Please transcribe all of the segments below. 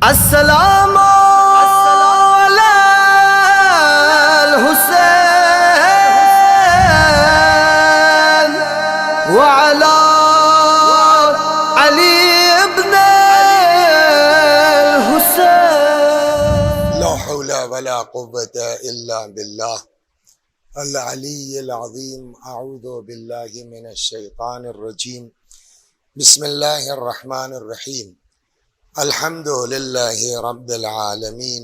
السلام علی الحسین وعلی علی ابن الحسین. لا حول ولا قوة إلا بالله العلي العظيم. أعوذ بالله من الشيطان الرجيم. بسم الله الرحمن الرحيم. الحمد لله رب العالمين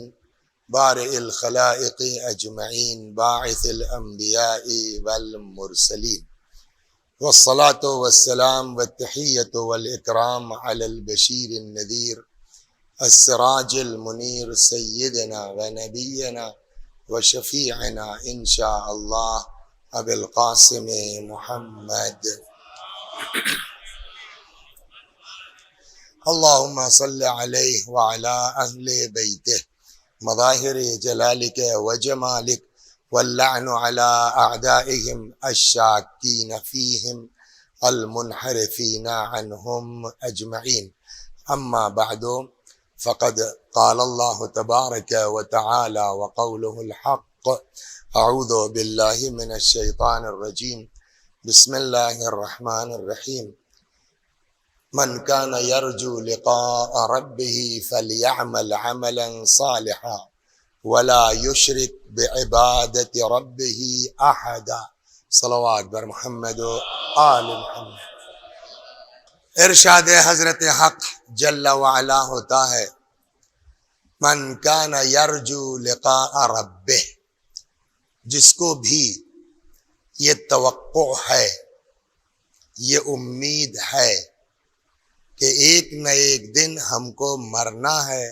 بارئ الخلائق أجمعين باعث الأنبياء والمرسلين، والصلاة والسلام والتحية والإكرام على البشير النذير السراج المنير سيدنا ونبينا وشفيعنا إن شاء الله أبي القاسم محمد. اللهم صل عليه وعلى أهل بيته مظاهر جلالك وجمالك، واللعن على أعدائهم الشاكين فيهم المنحرفين عنهم أجمعين. أما بعد، فقد قال الله تبارك وتعالى وقوله الحق. أعوذ بالله من الشيطان الرجيم. بسم الله الرحمن الرحيم. من كان يرجو لقاء ربه فليعمل عملا صالحا ولا يشرك بعبادة ربه أحدا. صلوات بر محمد و آل محمد. ارشاد حضرت حق جل وعلا ہوتا ہے، من کان یرجو لقاء ربہ، جس کو بھی یہ توقع ہے، یہ امید ہے کہ ایک نہ ایک دن ہم کو مرنا ہے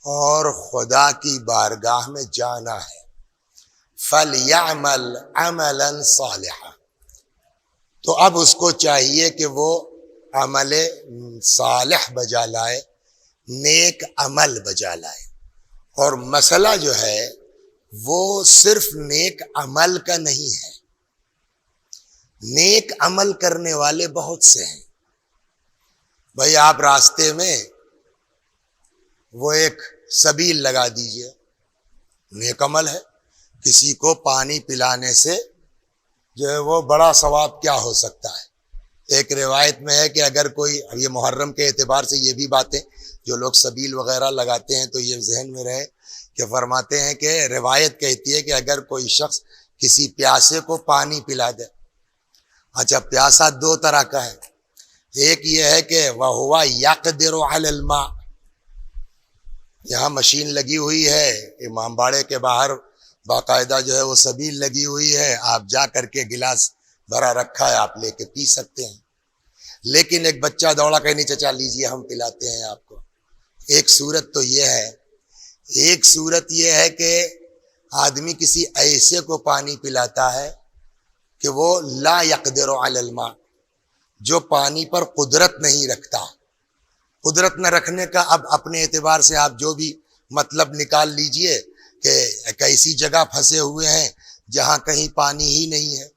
اور خدا کی بارگاہ میں جانا ہے، فَلْيَعْمَلْ عَمَلًا صَالِحًا، تو اب اس کو چاہیے کہ وہ عمل صالح بجا لائے، نیک عمل بجا لائے. اور مسئلہ جو ہے وہ صرف نیک عمل کا نہیں ہے، نیک عمل کرنے والے بہت سے ہیں. بھائی آپ راستے میں وہ ایک سبیل لگا دیجئے، نیک عمل ہے. کسی کو پانی پلانے سے جو ہے وہ بڑا ثواب کیا ہو سکتا ہے. ایک روایت میں ہے کہ اگر کوئی، یہ محرم کے اعتبار سے یہ بھی باتیں جو لوگ سبیل وغیرہ لگاتے ہیں تو یہ ذہن میں رہے کہ فرماتے ہیں کہ روایت کہتی ہے کہ اگر کوئی شخص کسی پیاسے کو پانی پلا دے. اچھا، پیاسا دو طرح کا ہے. ایک یہ ہے کہ وَهُوَ يَقْدِرُ عَلَى الْمَاءِ، یہاں مشین لگی ہوئی ہے امام باڑے کے باہر، باقاعدہ جو ہے وہ سبیل لگی ہوئی ہے، آپ جا کر کے گلاس بھرا رکھا ہے، آپ لے کے پی سکتے ہیں. لیکن ایک بچہ دوڑا کہ نہیں چچا لیجیے ہم پلاتے ہیں آپ کو. ایک صورت تو یہ ہے. ایک صورت یہ ہے کہ آدمی کسی ایسے کو پانی پلاتا ہے کہ وہ لا يقدر علی الماء، جو پانی پر قدرت نہیں رکھتا. قدرت نہ رکھنے کا اب اپنے اعتبار سے آپ جو بھی مطلب نکال لیجئے کہ ایک ایسی جگہ پھنسے ہوئے ہیں جہاں کہیں پانی ہی نہیں ہے.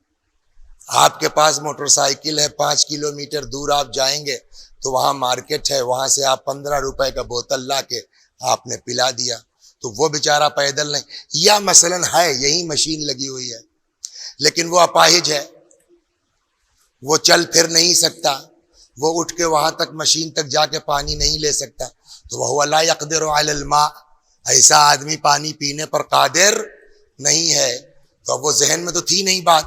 آپ کے پاس موٹر سائیکل ہے، 5 کلومیٹر دور آپ جائیں گے تو وہاں مارکیٹ ہے، وہاں سے آپ 15 روپے کا بوتل لا کے آپ نے پلا دیا، تو وہ بیچارہ پیدل نہیں. یا مثلا ہے یہی مشین لگی ہوئی ہے لیکن وہ اپاہج ہے، وہ چل پھر نہیں سکتا، وہ اٹھ کے وہاں تک مشین تک جا کے پانی نہیں لے سکتا، تو وہ لا يقدر علی الماء، ایسا آدمی پانی پینے پر قادر نہیں ہے. تو اب وہ ذہن میں تو تھی نہیں بات،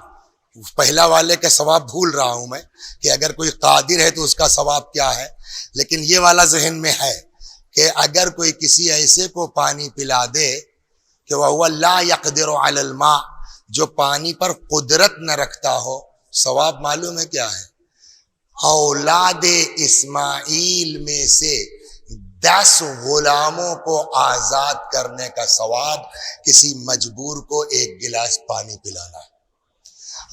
پہلا والے کا ثواب بھول رہا ہوں میں کہ اگر کوئی قادر ہے تو اس کا ثواب کیا ہے، لیکن یہ والا ذہن میں ہے کہ اگر کوئی کسی ایسے کو پانی پلا دے کہ وہ لا يقدر علی الماء، جو پانی پر قدرت نہ رکھتا ہو، ثواب معلوم ہے کیا ہے؟ اولاد اسماعیل میں سے 10 غلاموں کو آزاد کرنے کا ثواب کسی مجبور کو 1 گلاس پانی پلانا ہے.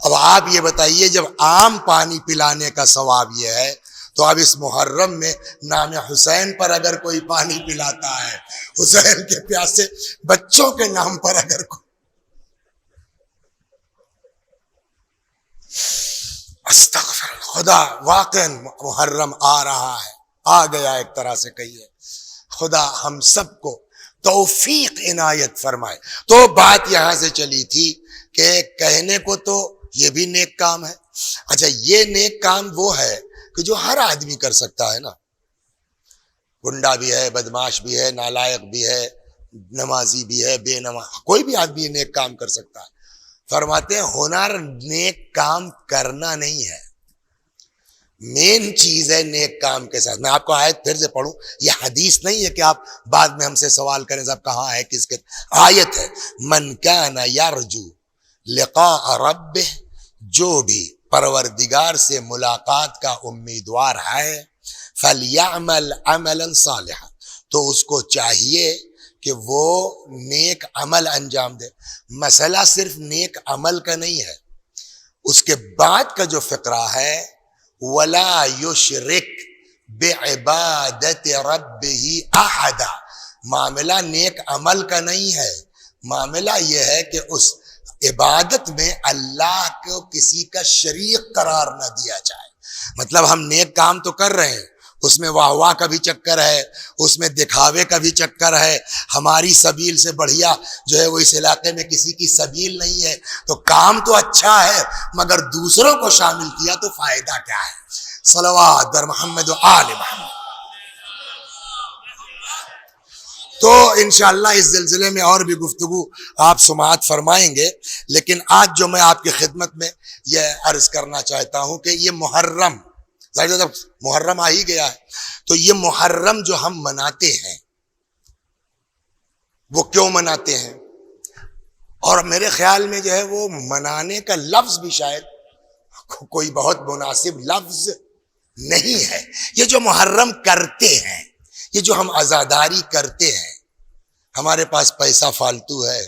اب آپ یہ بتائیے، جب عام پانی پلانے کا ثواب یہ ہے تو اب اس محرم میں نام حسین پر اگر کوئی پانی پلاتا ہے، حسین کے پیاسے بچوں کے نام پر اگر کوئی، استغفر اللہ. خدا واقعا محرم آ رہا ہے، آ گیا ایک طرح سے کہیے. خدا ہم سب کو توفیق عنایت فرمائے۔ تو بات یہاں سے چلی تھی کہ کہنے کو تو یہ بھی نیک کام ہے۔ اچھا، یہ نیک کام وہ ہے کہ جو ہر آدمی کر سکتا ہے نا، گنڈا بھی ہے، بدماش بھی ہے، نالائق بھی ہے، نمازی بھی ہے، بے نماز، کوئی بھی آدمی یہ نیک کام کر سکتا ہے۔ فرماتے ہیں ہنر نیک کام کرنا نہیں ہے، مین چیز ہے نیک کام کے ساتھ۔ میں آپ کو آیت پھر سے پڑھوں، یہ حدیث نہیں ہے کہ آپ بعد میں ہم سے سوال کریں صاحب کہاں ہے، کس کے، آیت ہے، من کان یرجو لقاء ربہ، جو بھی پروردگار سے ملاقات کا امیدوار ہے، فلیعمل عملا صالحا، تو اس کو چاہیے کہ وہ نیک عمل انجام دے۔ مسئلہ صرف نیک عمل کا نہیں ہے، اس کے بعد کا جو فقرہ ہے، وَلَا يُشْرِكْ بِعِبَادَةِ رَبِّهِ أَحَدًا، معاملہ نیک عمل کا نہیں ہے، معاملہ یہ ہے کہ اس عبادت میں اللہ کو کسی کا شریک قرار نہ دیا جائے۔ مطلب ہم نیک کام تو کر رہے ہیں، اس میں واہ واہ کا بھی چکر ہے، اس میں دکھاوے کا بھی چکر ہے، ہماری سبیل سے بڑھیا جو ہے وہ اس علاقے میں کسی کی سبیل نہیں ہے، تو کام تو اچھا ہے مگر دوسروں کو شامل کیا تو فائدہ کیا ہے؟ صلوات در محمد و آل محمد۔ تو انشاءاللہ اس سلسلے میں اور بھی گفتگو آپ سماعت فرمائیں گے، لیکن آج جو میں آپ کی خدمت میں یہ عرض کرنا چاہتا ہوں کہ یہ محرم، ظاہر جب محرم آ ہی گیا ہے تو یہ محرم جو ہم مناتے ہیں وہ کیوں مناتے ہیں؟ اور میرے خیال میں جو ہے وہ منانے کا لفظ بھی شاید کوئی بہت مناسب لفظ نہیں ہے۔ یہ جو محرم کرتے ہیں، یہ جو ہم عزاداری کرتے ہیں، ہمارے پاس پیسہ فالتو ہے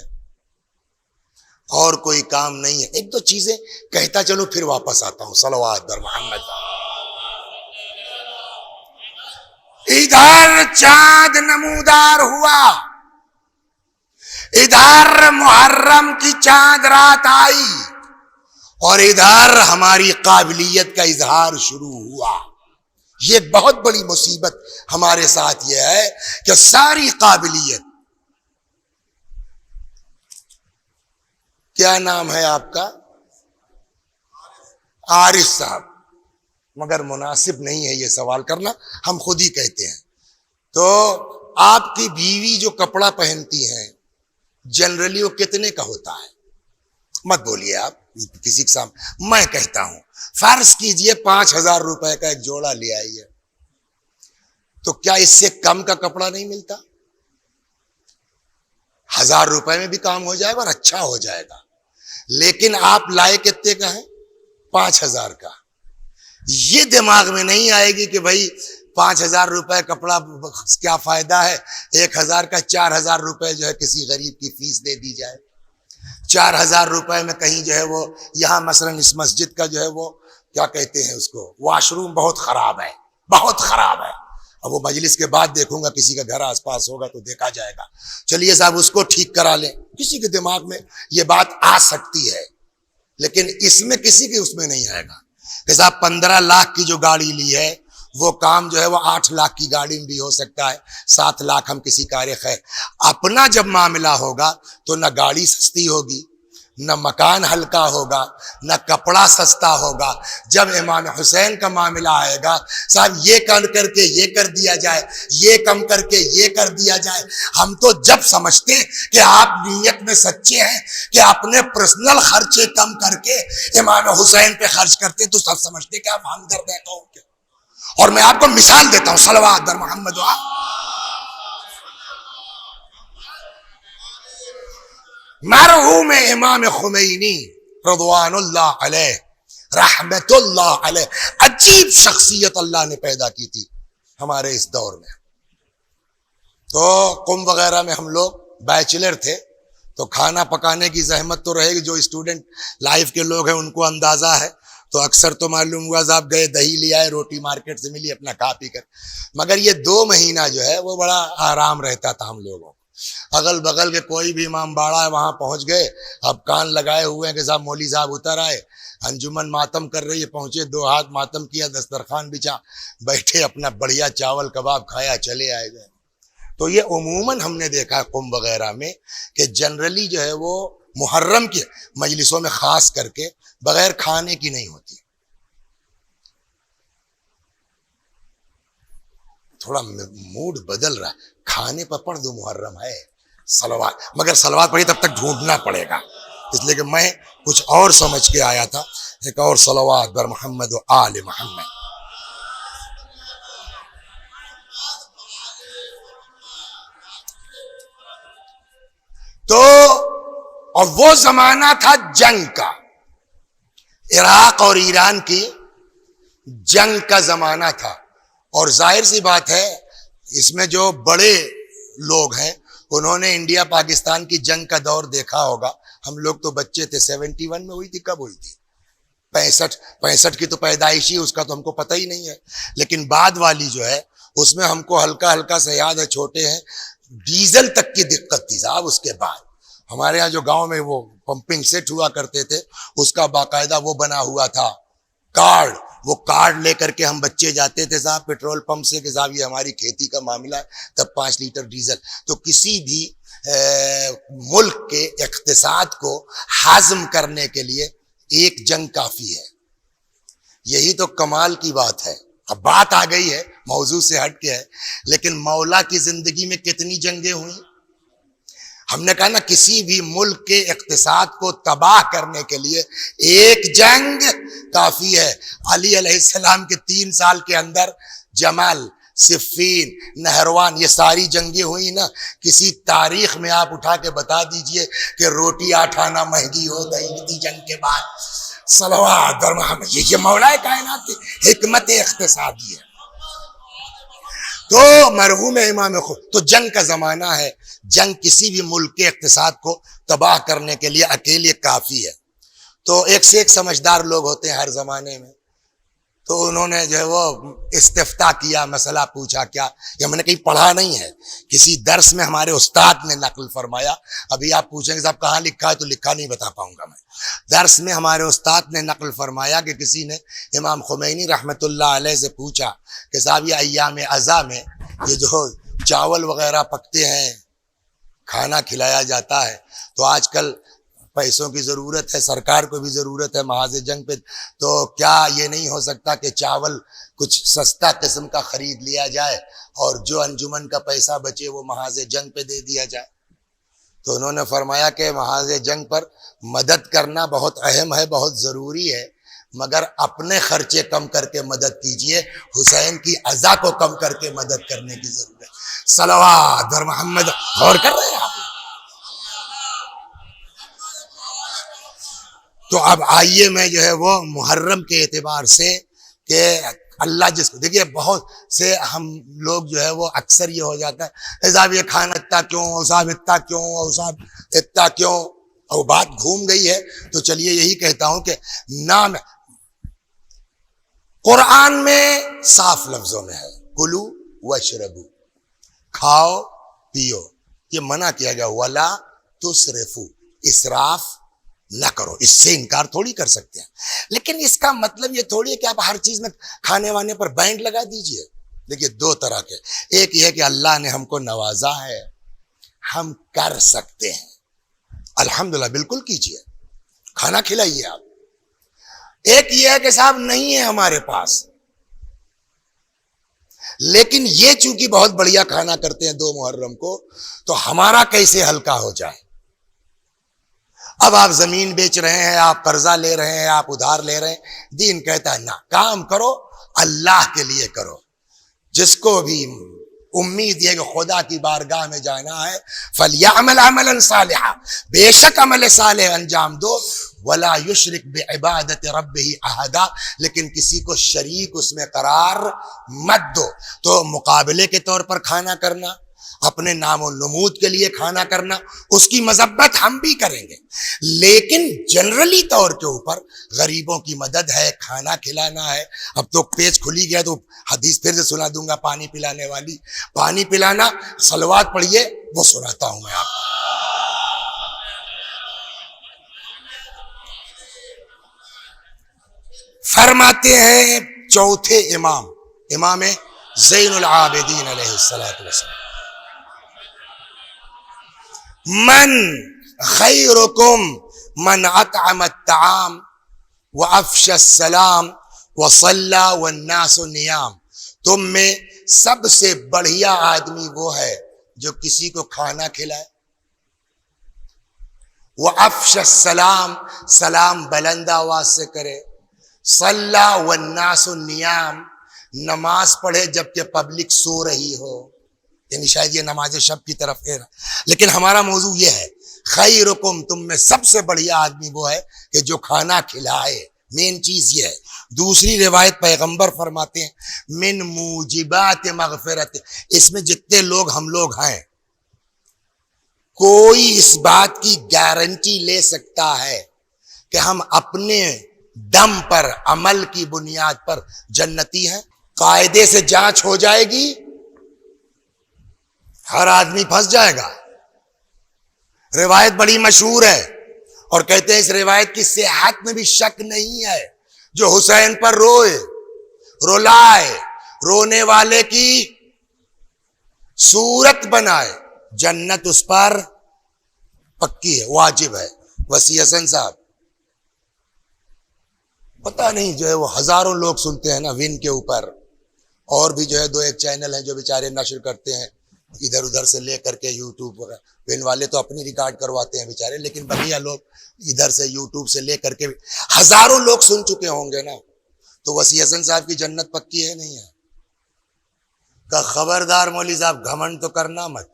اور کوئی کام نہیں ہے، ایک دو چیزیں کہتا چلو پھر واپس آتا ہوں، صلوات در محمد۔ ادھر چاند نمودار ہوا، ادھر محرم کی چاند رات آئی، اور ادھر ہماری قابلیت کا اظہار شروع ہوا۔ یہ بہت بڑی مصیبت ہمارے ساتھ یہ ہے کہ ساری قابلیت، کیا نام ہے آپ کا؟ عارف صاحب، مگر مناسب نہیں ہے یہ سوال کرنا، ہم خود ہی کہتے ہیں۔ تو آپ کی بیوی جو کپڑا پہنتی ہیں جنرلی وہ کتنے کا ہوتا ہے؟ مت بولیے آپ کسی کے سامنے، میں کہتا ہوں فرض کیجئے 5,000 روپے کا ایک جوڑا لے آئی ہے، تو کیا اس سے کم کا کپڑا نہیں ملتا؟ 1,000 روپے میں بھی کام ہو جائے گا اور اچھا ہو جائے گا، لیکن آپ لائے کتنے کا ہے؟ 5,000 کا۔ یہ دماغ میں نہیں آئے گی کہ بھائی 5,000 روپے کپڑا کیا فائدہ ہے، 1,000 کا 4,000 روپے جو ہے کسی غریب کی فیس دے دی جائے، 4,000 روپے میں کہیں جو ہے وہ یہاں مثلا اس مسجد کا جو ہے وہ کیا کہتے ہیں اس کو، واش روم بہت خراب ہے، بہت خراب ہے، اب وہ مجلس کے بعد دیکھوں گا کسی کا گھر آس پاس ہوگا تو دیکھا جائے گا، چلیے صاحب اس کو ٹھیک کرا لیں، کسی کے دماغ میں یہ بات آ سکتی ہے، لیکن اس میں کسی کے اس میں نہیں آئے گا کہ صاحب 15 لاکھ کی جو گاڑی لی ہے وہ کام جو ہے وہ 8 لاکھ کی گاڑی میں بھی ہو سکتا ہے، 7 لاکھ ہم کسی کار خیر۔ اپنا جب معاملہ ہوگا تو نہ گاڑی سستی ہوگی، نہ مکان ہلکا ہوگا، نہ کپڑا سستا ہوگا۔ جب امام حسین کا معاملہ آئے گا، صاحب یہ کر کے یہ کر دیا جائے، یہ کم کر کے یہ کر دیا جائے، ہم تو جب سمجھتے ہیں کہ آپ نیت میں سچے ہیں کہ اپنے پرسنل خرچے کم کر کے امام حسین پہ خرچ کرتے تو سب سمجھتے کہ آپ ہمدرد ہیں قوم کے۔ اور میں آپ کو مثال دیتا ہوں، صلوات در محمد و مرحوم امام خمینی رضوان اللہ علیہ، رحمت اللہ علیہ، عجیب شخصیت اللہ نے پیدا کی تھی ہمارے اس دور میں۔ تو قم وغیرہ میں ہم لوگ بیچلر تھے تو کھانا پکانے کی زحمت تو رہے گی، جو اسٹوڈنٹ لائف کے لوگ ہیں ان کو اندازہ ہے، تو اکثر تو معلوم ہوا صاحب گئے دہی لے آئے، روٹی مارکیٹ سے ملی، اپنا کھا پی کر، مگر یہ 2 مہینہ جو ہے وہ بڑا آرام رہتا تھا ہم لوگوں کو۔ اگل بغل کے کوئی بھی امام باڑا ہے وہاں پہنچ گئے، اب کان لگائے ہوئے ہیں کہ صاحب مولوی صاحب اتر آئے، انجمن ماتم کر رہی ہے، پہنچے 2 ہاتھ ماتم کیا، دسترخوان بچا، بیٹھے اپنا بڑھیا چاول کباب کھایا، چلے آئے گئے۔ تو یہ عموماً ہم نے دیکھا ہے قم وغیرہ میں کہ جنرلی جو ہے وہ محرم کی مجلسوں میں خاص کر کے بغیر کھانے کی نہیں ہوتی. تھوڑا موڈ بدل رہا ہے. کھانے پر پڑھ دو محرم ہے صلوات، مگر صلوات پڑھی تب تک ڈھونڈنا پڑے گا، اس لیے کہ میں کچھ اور سمجھ کے آیا تھا. ایک اور صلوات بر محمد و آل محمد. تو اور وہ زمانہ تھا جنگ کا، عراق اور ایران کی جنگ کا زمانہ تھا. اور ظاہر سی بات ہے اس میں جو بڑے لوگ ہیں انہوں نے انڈیا پاکستان کی جنگ کا دور دیکھا ہوگا. ہم لوگ تو بچے تھے. 71 میں ہوئی تھی. کب ہوئی تھی؟ 65 کی تو پیدائشی، اس کا تو ہم کو پتہ ہی نہیں ہے. لیکن بعد والی جو ہے اس میں ہم کو ہلکا ہلکا سے یاد ہے، چھوٹے ہیں. ڈیزل تک کی دقت تھی صاحب. اس کے بعد ہمارے یہاں جو گاؤں میں وہ پمپنگ سیٹ ہوا کرتے تھے اس کا باقاعدہ وہ بنا ہوا تھا کارڈ. وہ کارڈ لے کر کے ہم بچے جاتے تھے صاحب پیٹرول پمپ سے کہ صاحب یہ ہماری کھیتی کا معاملہ ہے، تب 5 لیٹر ڈیزل. تو کسی بھی ملک کے اقتصاد کو ہضم کرنے کے لیے ایک جنگ کافی ہے. یہی تو کمال کی بات ہے. اب بات آ گئی ہے موضوع سے ہٹ کے ہے، لیکن مولا کی زندگی میں کتنی جنگیں ہوئیں؟ ہم نے کہا نا کسی بھی ملک کے اقتصاد کو تباہ کرنے کے لیے ایک جنگ کافی ہے. علی علیہ السلام کے 3 سال کے اندر جمل، صفین، نہروان، یہ ساری جنگیں ہوئی نا. کسی تاریخ میں آپ اٹھا کے بتا دیجئے کہ روٹی 8 آنا مہنگی ہو گئی تھی جنگ کے بعد. صلوات اور محمد، یہ مولا کائنات کی حکمت اقتصادی ہے. تو مرحوم امام خود تو جنگ کا زمانہ ہے. جنگ کسی بھی ملک کے اقتصاد کو تباہ کرنے کے لیے اکیلے کافی ہے. تو ایک سے ایک سمجھدار لوگ ہوتے ہیں ہر زمانے میں. تو انہوں نے جو ہے وہ استفتاء کیا، مسئلہ پوچھا. کیا یہ میں نے کہیں پڑھا نہیں ہے، کسی درس میں ہمارے استاد نے نقل فرمایا. ابھی آپ پوچھیں گے صاحب کہاں لکھا ہے، تو لکھا نہیں بتا پاؤں گا میں. درس میں ہمارے استاد نے نقل فرمایا کہ کسی نے امام خمینی رحمت اللہ علیہ سے پوچھا کہ صاحب یہ ایام عزا میں یہ جو چاول وغیرہ پکتے ہیں، کھانا کھلایا جاتا ہے، تو آج کل پیسوں کی ضرورت ہے، سرکار کو بھی ضرورت ہے محاذ جنگ پہ، تو کیا یہ نہیں ہو سکتا کہ چاول کچھ سستا قسم کا خرید لیا جائے اور جو انجمن کا پیسہ بچے وہ محاذ جنگ پہ دے دیا جائے؟ تو انہوں نے فرمایا کہ محاذ جنگ پر مدد کرنا بہت اہم ہے، بہت ضروری ہے، مگر اپنے خرچے کم کر کے مدد کیجئے. حسین کی عزا کو کم کر کے مدد کرنے کی ضرورت ہے. صلوات اور محمد. غور کر رہے ہیں آپ؟ تو اب آئیے میں جو ہے وہ محرم کے اعتبار سے کہ اللہ جس کو دیکھیے، بہت سے ہم لوگ جو ہے وہ اکثر یہ ہو جاتا ہے صاحب یہ کھانا اتنا کیوں، صاحب اتنا کیوں، صاحب اتنا کیوں. اور بات گھوم گئی ہے. تو چلیے یہی کہتا ہوں کہ نام قرآن میں صاف لفظوں میں ہے کلو واشربو، کھاؤ پیو. یہ منع کیا گیا ولا تسرفو، اسراف نہ کرو. اس سے انکار تھوڑی کر سکتے ہیں، لیکن اس کا مطلب یہ تھوڑی ہے کہ آپ ہر چیز میں کھانے وانے پر بینڈ لگا دیجئے. دیکھیے 2 طرح کے، ایک یہ کہ اللہ نے ہم کو نوازا ہے، ہم کر سکتے ہیں، الحمدللہ بالکل کیجئے، کھانا کھلائیے آپ. ایک یہ ہے کہ صاحب نہیں ہے ہمارے پاس، لیکن یہ چونکہ بہت بڑھیا کھانا کرتے ہیں 2 محرم کو، تو ہمارا کیسے ہلکا ہو جائے. اب آپ زمین بیچ رہے ہیں، آپ قرضہ لے رہے ہیں، آپ ادھار لے رہے ہیں، دین کہتا ہے نہ، کام کرو اللہ کے لیے کرو. جس کو بھی امید یہ کہ خدا کی بارگاہ میں جانا ہے فَلْيَعْمَلْ عَمَلًا صَالِحًا، بے شک عمل صالح انجام دو. وَلَا يُشْرِكْ بِعِبَادَةِ رَبِّهِ أَحَدًا، لیکن کسی کو شریک اس میں قرار مت دو. تو مقابلے کے طور پر کھانا کرنا، اپنے نام و نمود کے لیے کھانا کرنا، اس کی مذمت ہم بھی کریں گے، لیکن جنرلی طور کے اوپر غریبوں کی مدد ہے، کھانا کھلانا ہے. اب تو پیج کھلی گیا تو حدیث پھر سے سنا دوں گا، پانی پلانے والی. پانی پلانا، صلوات پڑھیے، وہ سناتا ہوں میں آپ کو. فرماتے ہیں چوتھے امام زین العابدین علیہ السلام، من خیرکم من اطعم الطعام وافشى السلام وصلى والناس نیام. تم میں سب سے بڑھیا آدمی وہ ہے جو کسی کو کھانا کھلائے، وافشى السلام، سلام بلند آواز سے کرے، صلی والناس نیام، نماز پڑھے جبکہ پبلک سو رہی ہو. یعنی شاید یہ نماز شب کی طرف ہے، لیکن ہمارا موضوع یہ ہے خیرکم، تم میں سب سے بڑھیا آدمی وہ ہے کہ جو کھانا کھلائے. مین چیز یہ ہے. دوسری روایت پیغمبر فرماتے ہیں من موجبات مغفرت، اس میں جتنے لوگ ہم لوگ ہیں کوئی اس بات کی گارنٹی لے سکتا ہے کہ ہم اپنے دم پر عمل کی بنیاد پر جنتی ہیں؟ قاعدے سے جانچ ہو جائے گی، ہر آدمی پھنس جائے گا. روایت بڑی مشہور ہے اور کہتے ہیں اس روایت کی صحت میں بھی شک نہیں ہے. جو حسین پر روئے، رولائے، رونے والے کی صورت بنائے، جنت اس پر پکی ہے، واجب ہے. وسیع حسن صاحب، پتہ نہیں جو ہے وہ ہزاروں لوگ سنتے ہیں نا ون کے اوپر، اور بھی جو ہے 2-1 چینل ہیں جو بیچارے نشر کرتے ہیں ادھر ادھر سے لے کر کے یوٹیوب وغیرہ. ون والے تو اپنی ریکارڈ کرواتے ہیں بیچارے، لیکن بقیہ لوگ ادھر سے یوٹیوب سے لے کر کے ہزاروں لوگ سن چکے ہوں گے نا. تو وسیع حسن صاحب کی جنت پکی ہے نہیں ہے؟ کہ خبردار مولوی صاحب گھمنڈ تو کرنا مت.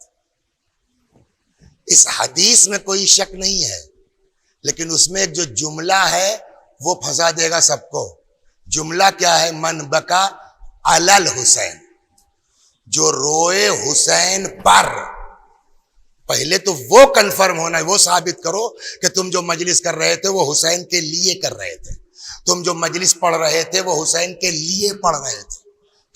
اس حدیث میں کوئی شک نہیں ہے، لیکن اس میں ایک جو جملہ ہے وہ پھنسا دے گا سب کو. جملہ کیا ہے؟ من بکا علی الحسین، جو روئے حسین پر. پہلے تو وہ کنفرم ہونا ہے، وہ ثابت کرو کہ تم جو مجلس کر رہے تھے وہ حسین کے لیے کر رہے تھے، تم جو مجلس پڑھ رہے تھے وہ حسین کے لیے پڑھ رہے تھے.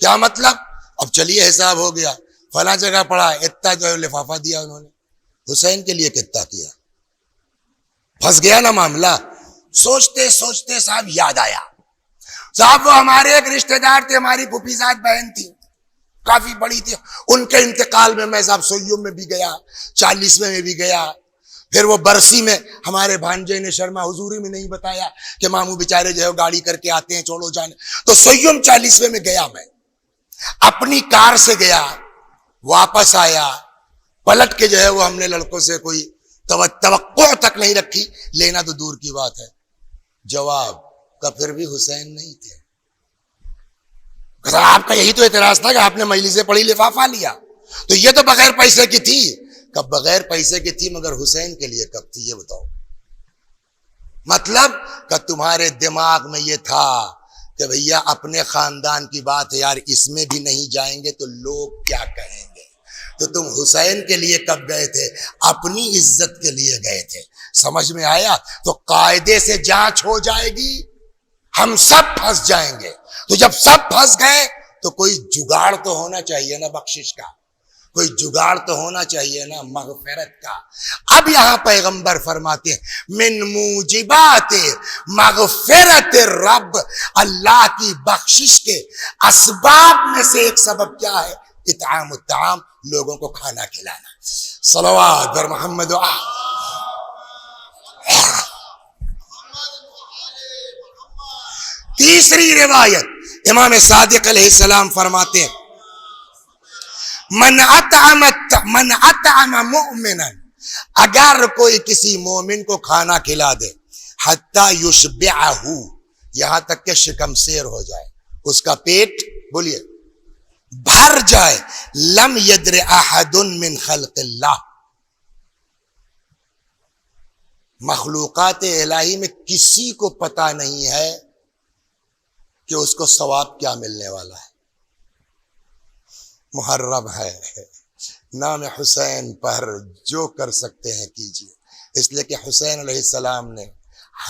کیا مطلب؟ اب چلیے حساب ہو گیا، فلاں جگہ پڑھا، اتنا جو ہے لفافہ دیا انہوں نے، حسین کے لیے کتنا کیا؟ پھنس گیا نا معاملہ. سوچتے سوچتے صاحب یاد آیا، صاحب وہ ہمارے ایک رشتہ دار تھے، ہماری پھوپھیزاد بہن تھی، کافی بڑی تھی. ان کے انتقال میں میں صاحب سویوں میں بھی گیا، 40ویں میں بھی گیا. پھر وہ برسی میں ہمارے بھانجے نے شرما حضوری میں نہیں بتایا کہ ماموں بیچارے جو ہے گاڑی کر کے آتے ہیں چھوڑو جانے. تو سویوں 40ویں میں گیا، میں اپنی کار سے گیا، واپس آیا، پلٹ کے جو ہے وہ ہم نے لڑکوں سے کوئی توقع تک نہیں رکھی، لینا تو دور کی بات ہے. جواب کا پھر بھی حسین نہیں تھے. آپ کا یہی تو اعتراض تھا کہ آپ نے مجلسیں پڑھی، لفافہ لیا، تو یہ تو بغیر پیسے کی تھی. کب بغیر پیسے کی تھی، مگر حسین کے لیے کب تھی یہ بتاؤ. مطلب کہ تمہارے دماغ میں یہ تھا کہ بھیا اپنے خاندان کی بات ہے یار، اس میں بھی نہیں جائیں گے تو لوگ کیا کہیں گے. تو تم حسین کے لیے کب گئے تھے؟ اپنی عزت کے لیے گئے تھے. سمجھ میں آیا؟ تو قاعدے سے جانچ ہو جائے گی، ہم سب پھنس جائیں گے. تو جب سب پھنس گئے تو کوئی جگاڑ تو ہونا چاہیے نا بخشش کا، کوئی جگاڑ تو ہونا چاہیے نا مغفرت کا. اب یہاں پیغمبر فرماتے ہیں من موجبات مغفرت رب، اللہ کی بخشش کے اسباب میں سے ایک سبب کیا ہے؟ اطعام الطعام، لوگوں کو کھانا کھلانا. صلوات بر محمد. تیسری روایت امام صادق علیہ السلام فرماتے ہیں من اطعم مؤمنا، اگر کوئی کسی مومن کو کھانا کھلا دے، حتی یشبعہ، یہاں تک کہ شکم سیر ہو جائے، اس کا پیٹ بولیے بھر جائے، لم یدر احد من خلق اللہ، مخلوقات الہی میں کسی کو پتہ نہیں ہے کہ اس کو ثواب کیا ملنے والا ہے. محرم ہے، نام حسین پر جو کر سکتے ہیں کیجئے، اس لیے کہ حسین علیہ السلام نے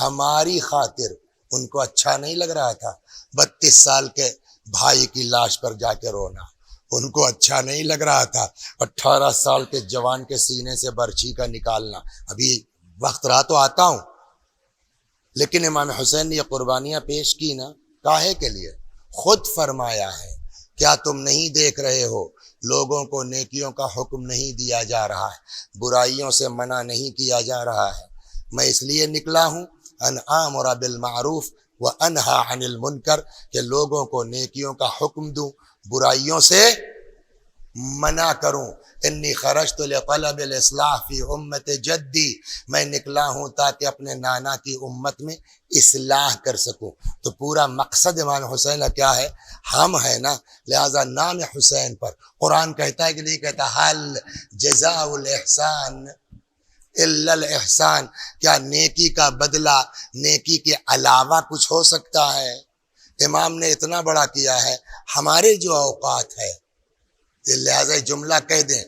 ہماری خاطر، ان کو اچھا نہیں لگ رہا تھا 32 سال کے بھائی کی لاش پر جا کے رونا، ان کو اچھا نہیں لگ رہا تھا 18 سال کے جوان کے سینے سے برچھی کا نکالنا. ابھی وقت رہا تو آتا ہوں، لیکن امام حسین نے یہ قربانیاں پیش کی نا، کاہے کے لیے؟ خود فرمایا ہے، کیا تم نہیں دیکھ رہے ہو لوگوں کو نیکیوں کا حکم نہیں دیا جا رہا ہے، برائیوں سے منع نہیں کیا جا رہا ہے۔ میں اس لیے نکلا ہوں ان آمر بالمعروف و انہا عن المنکر، کہ لوگوں کو نیکیوں کا حکم دوں، برائیوں سے منع کروں۔ انی خرجت لطلب الاصلاح فی امت جدی، میں نکلا ہوں تاکہ اپنے نانا کی امت میں اصلاح کر سکوں۔ تو پورا مقصد امام حسین کا کیا ہے؟ ہم ہے نا، لہذا نام حسین پر قرآن کہتا ہے کہ نہیں کہتا حل جزاء الاحسان الا الاحسان، کیا نیکی کا بدلہ نیکی کے علاوہ کچھ ہو سکتا ہے؟ امام نے اتنا بڑا کیا ہے، ہمارے جو اوقات ہے لہذا جملہ کہہ دیں،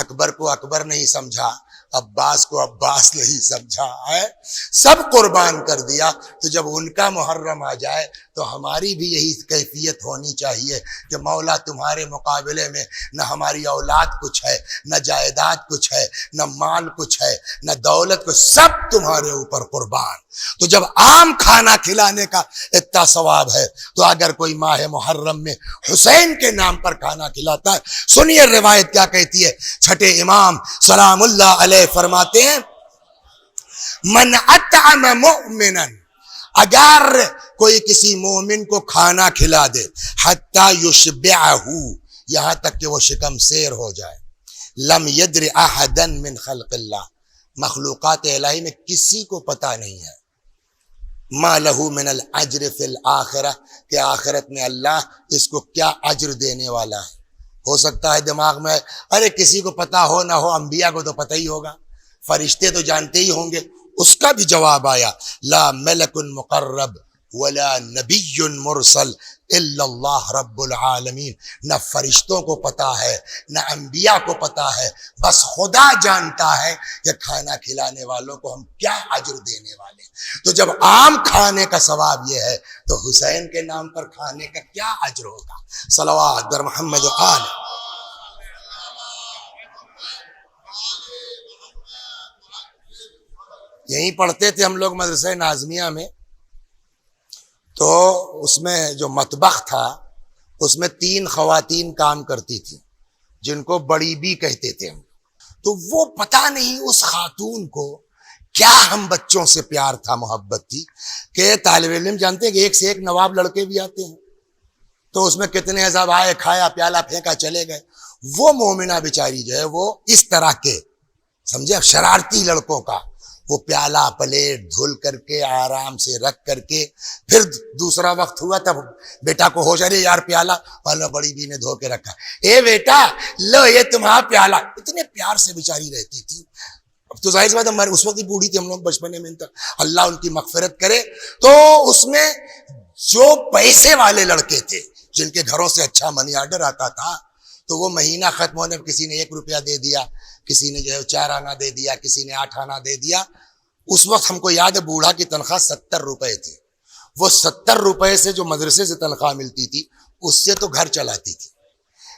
اکبر کو اکبر نہیں سمجھا، عباس کو عباس نہیں سمجھا ہے، سب قربان کر دیا۔ تو جب ان کا محرم آ جائے تو ہماری بھی یہی کیفیت ہونی چاہیے کہ مولا تمہارے مقابلے میں نہ ہماری اولاد کچھ ہے، نہ جائیداد کچھ ہے، نہ مال کچھ ہے، نہ دولت کچھ، سب تمہارے اوپر قربان۔ تو جب عام کھانا کھلانے کا اتنا ثواب ہے تو اگر کوئی ماہ محرم میں حسین کے نام پر کھانا کھلاتا ہے، سنیے روایت کیا کہتی ہے۔ چھٹے امام سلام اللہ علیہ فرماتے ہیں من اطعم مؤمنا، اگر کوئی کسی مومن کو کھانا کھلا دے حتی یشبعہ، یہاں تک کہ وہ شکم سیر ہو جائے، لم یدر احدا من خلق اللہ، مخلوقات الہی میں کسی کو پتہ نہیں ہے، ما لہو من الاجر فی الآخرہ، کہ آخرت میں اللہ اس کو کیا اجر دینے والا ہے۔ ہو سکتا ہے دماغ میں ارے کسی کو پتہ ہو نہ ہو، انبیاء کو تو پتہ ہی ہوگا، فرشتے تو جانتے ہی ہوں گے۔ اس کا بھی جواب آیا لا ملک مقرب ولا نبی مرسل الا اللہ رب العالمین، نہ فرشتوں کو پتہ ہے نہ انبیاء کو پتہ ہے، بس خدا جانتا ہے کہ کھانا کھلانے والوں کو ہم کیا اجر دینے والے ہیں۔ تو جب عام کھانے کا ثواب یہ ہے تو حسین کے نام پر کھانے کا کیا اجر ہوگا؟ صلوات در محمد و آل۔ یہیں پڑھتے تھے ہم لوگ مدرسہ ناظمیہ میں، تو اس میں جو مطبخ تھا اس میں 3 خواتین کام کرتی تھیں جن کو بڑی بی کہتے تھے ہم۔ تو وہ پتہ نہیں اس خاتون کو کیا ہم بچوں سے پیار تھا، محبت تھی، کہ طالب علم جانتے ہیں کہ ایک سے ایک نواب لڑکے بھی آتے ہیں، تو اس میں کتنے عذاب آئے، کھایا پیالہ پھینکا چلے گئے۔ وہ مومنہ بیچاری جو ہے وہ اس طرح کے سمجھے شرارتی لڑکوں کا وہ پیالہ پلیٹ دھل کر کے آرام سے رکھ کر کے، پھر دوسرا وقت ہوا تب بیٹا کو ہوش آئے یار پیالہ، والا بڑی بی نے دھو کے رکھا، اے بیٹا لو یہ تمہارا پیالہ، اتنے پیار سے بیچاری رہتی تھی۔ اب تو ظاہر سی بات ہے ہمارے اس وقت ہی بوڑھی تھی، ہم لوگ بچپنے میں، اللہ ان کی مغفرت کرے۔ تو اس میں جو پیسے والے لڑکے تھے جن کے گھروں سے اچھا منی آرڈر آتا تھا، تو وہ مہینہ ختم ہونے پر کسی نے 1 روپیہ دے دیا، کسی نے جو ہے 4 آنا دے دیا، کسی نے 8 آنا دے دیا۔ اس وقت ہم کو یاد ہے بوڑھا کی تنخواہ 70 روپے تھی، وہ 70 روپے سے جو مدرسے سے تنخواہ ملتی تھی اس سے تو گھر چلاتی تھی،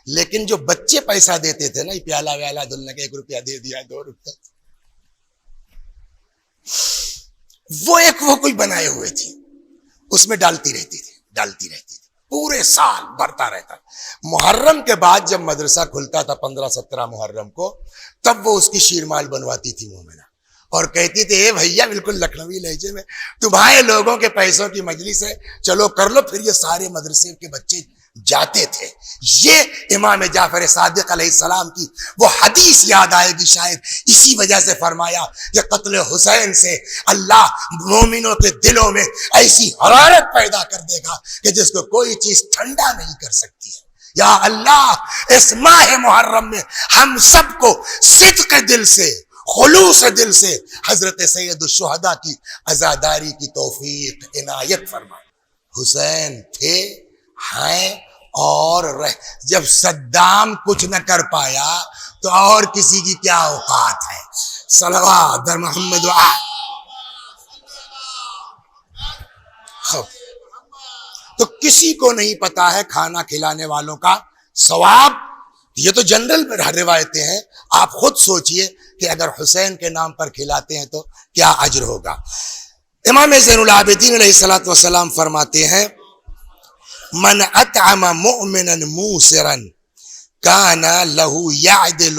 لیکن جو بچے پیسہ دیتے تھے نا، پیالہ ویالہ دھلنے کا 1 روپیہ دے دیا، 2 روپے، وہ کوئی بنائے ہوئے تھی، اس میں ڈالتی رہتی تھی پورے سال بڑھتا رہتا۔ محرم کے بعد جب مدرسہ کھلتا تھا 15-17 محرم کو، تب وہ اس کی شیرمال بنواتی تھی مومنہ، اور کہتی تھی اے بھیا بالکل لکھنوی لہجے میں، تمہارے لوگوں کے پیسوں کی مجلس ہے، چلو کر لو۔ پھر یہ سارے مدرسے کے بچے جاتے تھے۔ یہ امام جعفر صادق علیہ السلام کی وہ حدیث یاد آئے گی، شاید اسی وجہ سے فرمایا کہ قتل حسین سے اللہ مومنوں کے دلوں میں ایسی حرارت پیدا کر دے گا کہ جس کو کوئی چیز ٹھنڈا نہیں کر سکتی ہے۔ یا اللہ اس ماہ محرم میں ہم سب کو صدق دل سے، خلوص دل سے حضرت سید الشہداء کی عزاداری کی توفیق عنایت فرما۔ حسین تھے، ہیں اور رہ، جب صدام کچھ نہ کر پایا تو اور کسی کی کیا اوقات ہے۔ صلوات در محمد و آل۔ تو کسی کو نہیں پتا ہے کھانا کھلانے والوں کا ثواب۔ یہ تو جنرل روایتیں ہیں، آپ خود سوچئے کہ اگر حسین کے نام پر کھلاتے ہیں تو کیا اجر ہوگا۔ امام زین العابدین علیہ السلام فرماتے ہیں من اطعم مؤمنا موسرا کانا لہو یعدل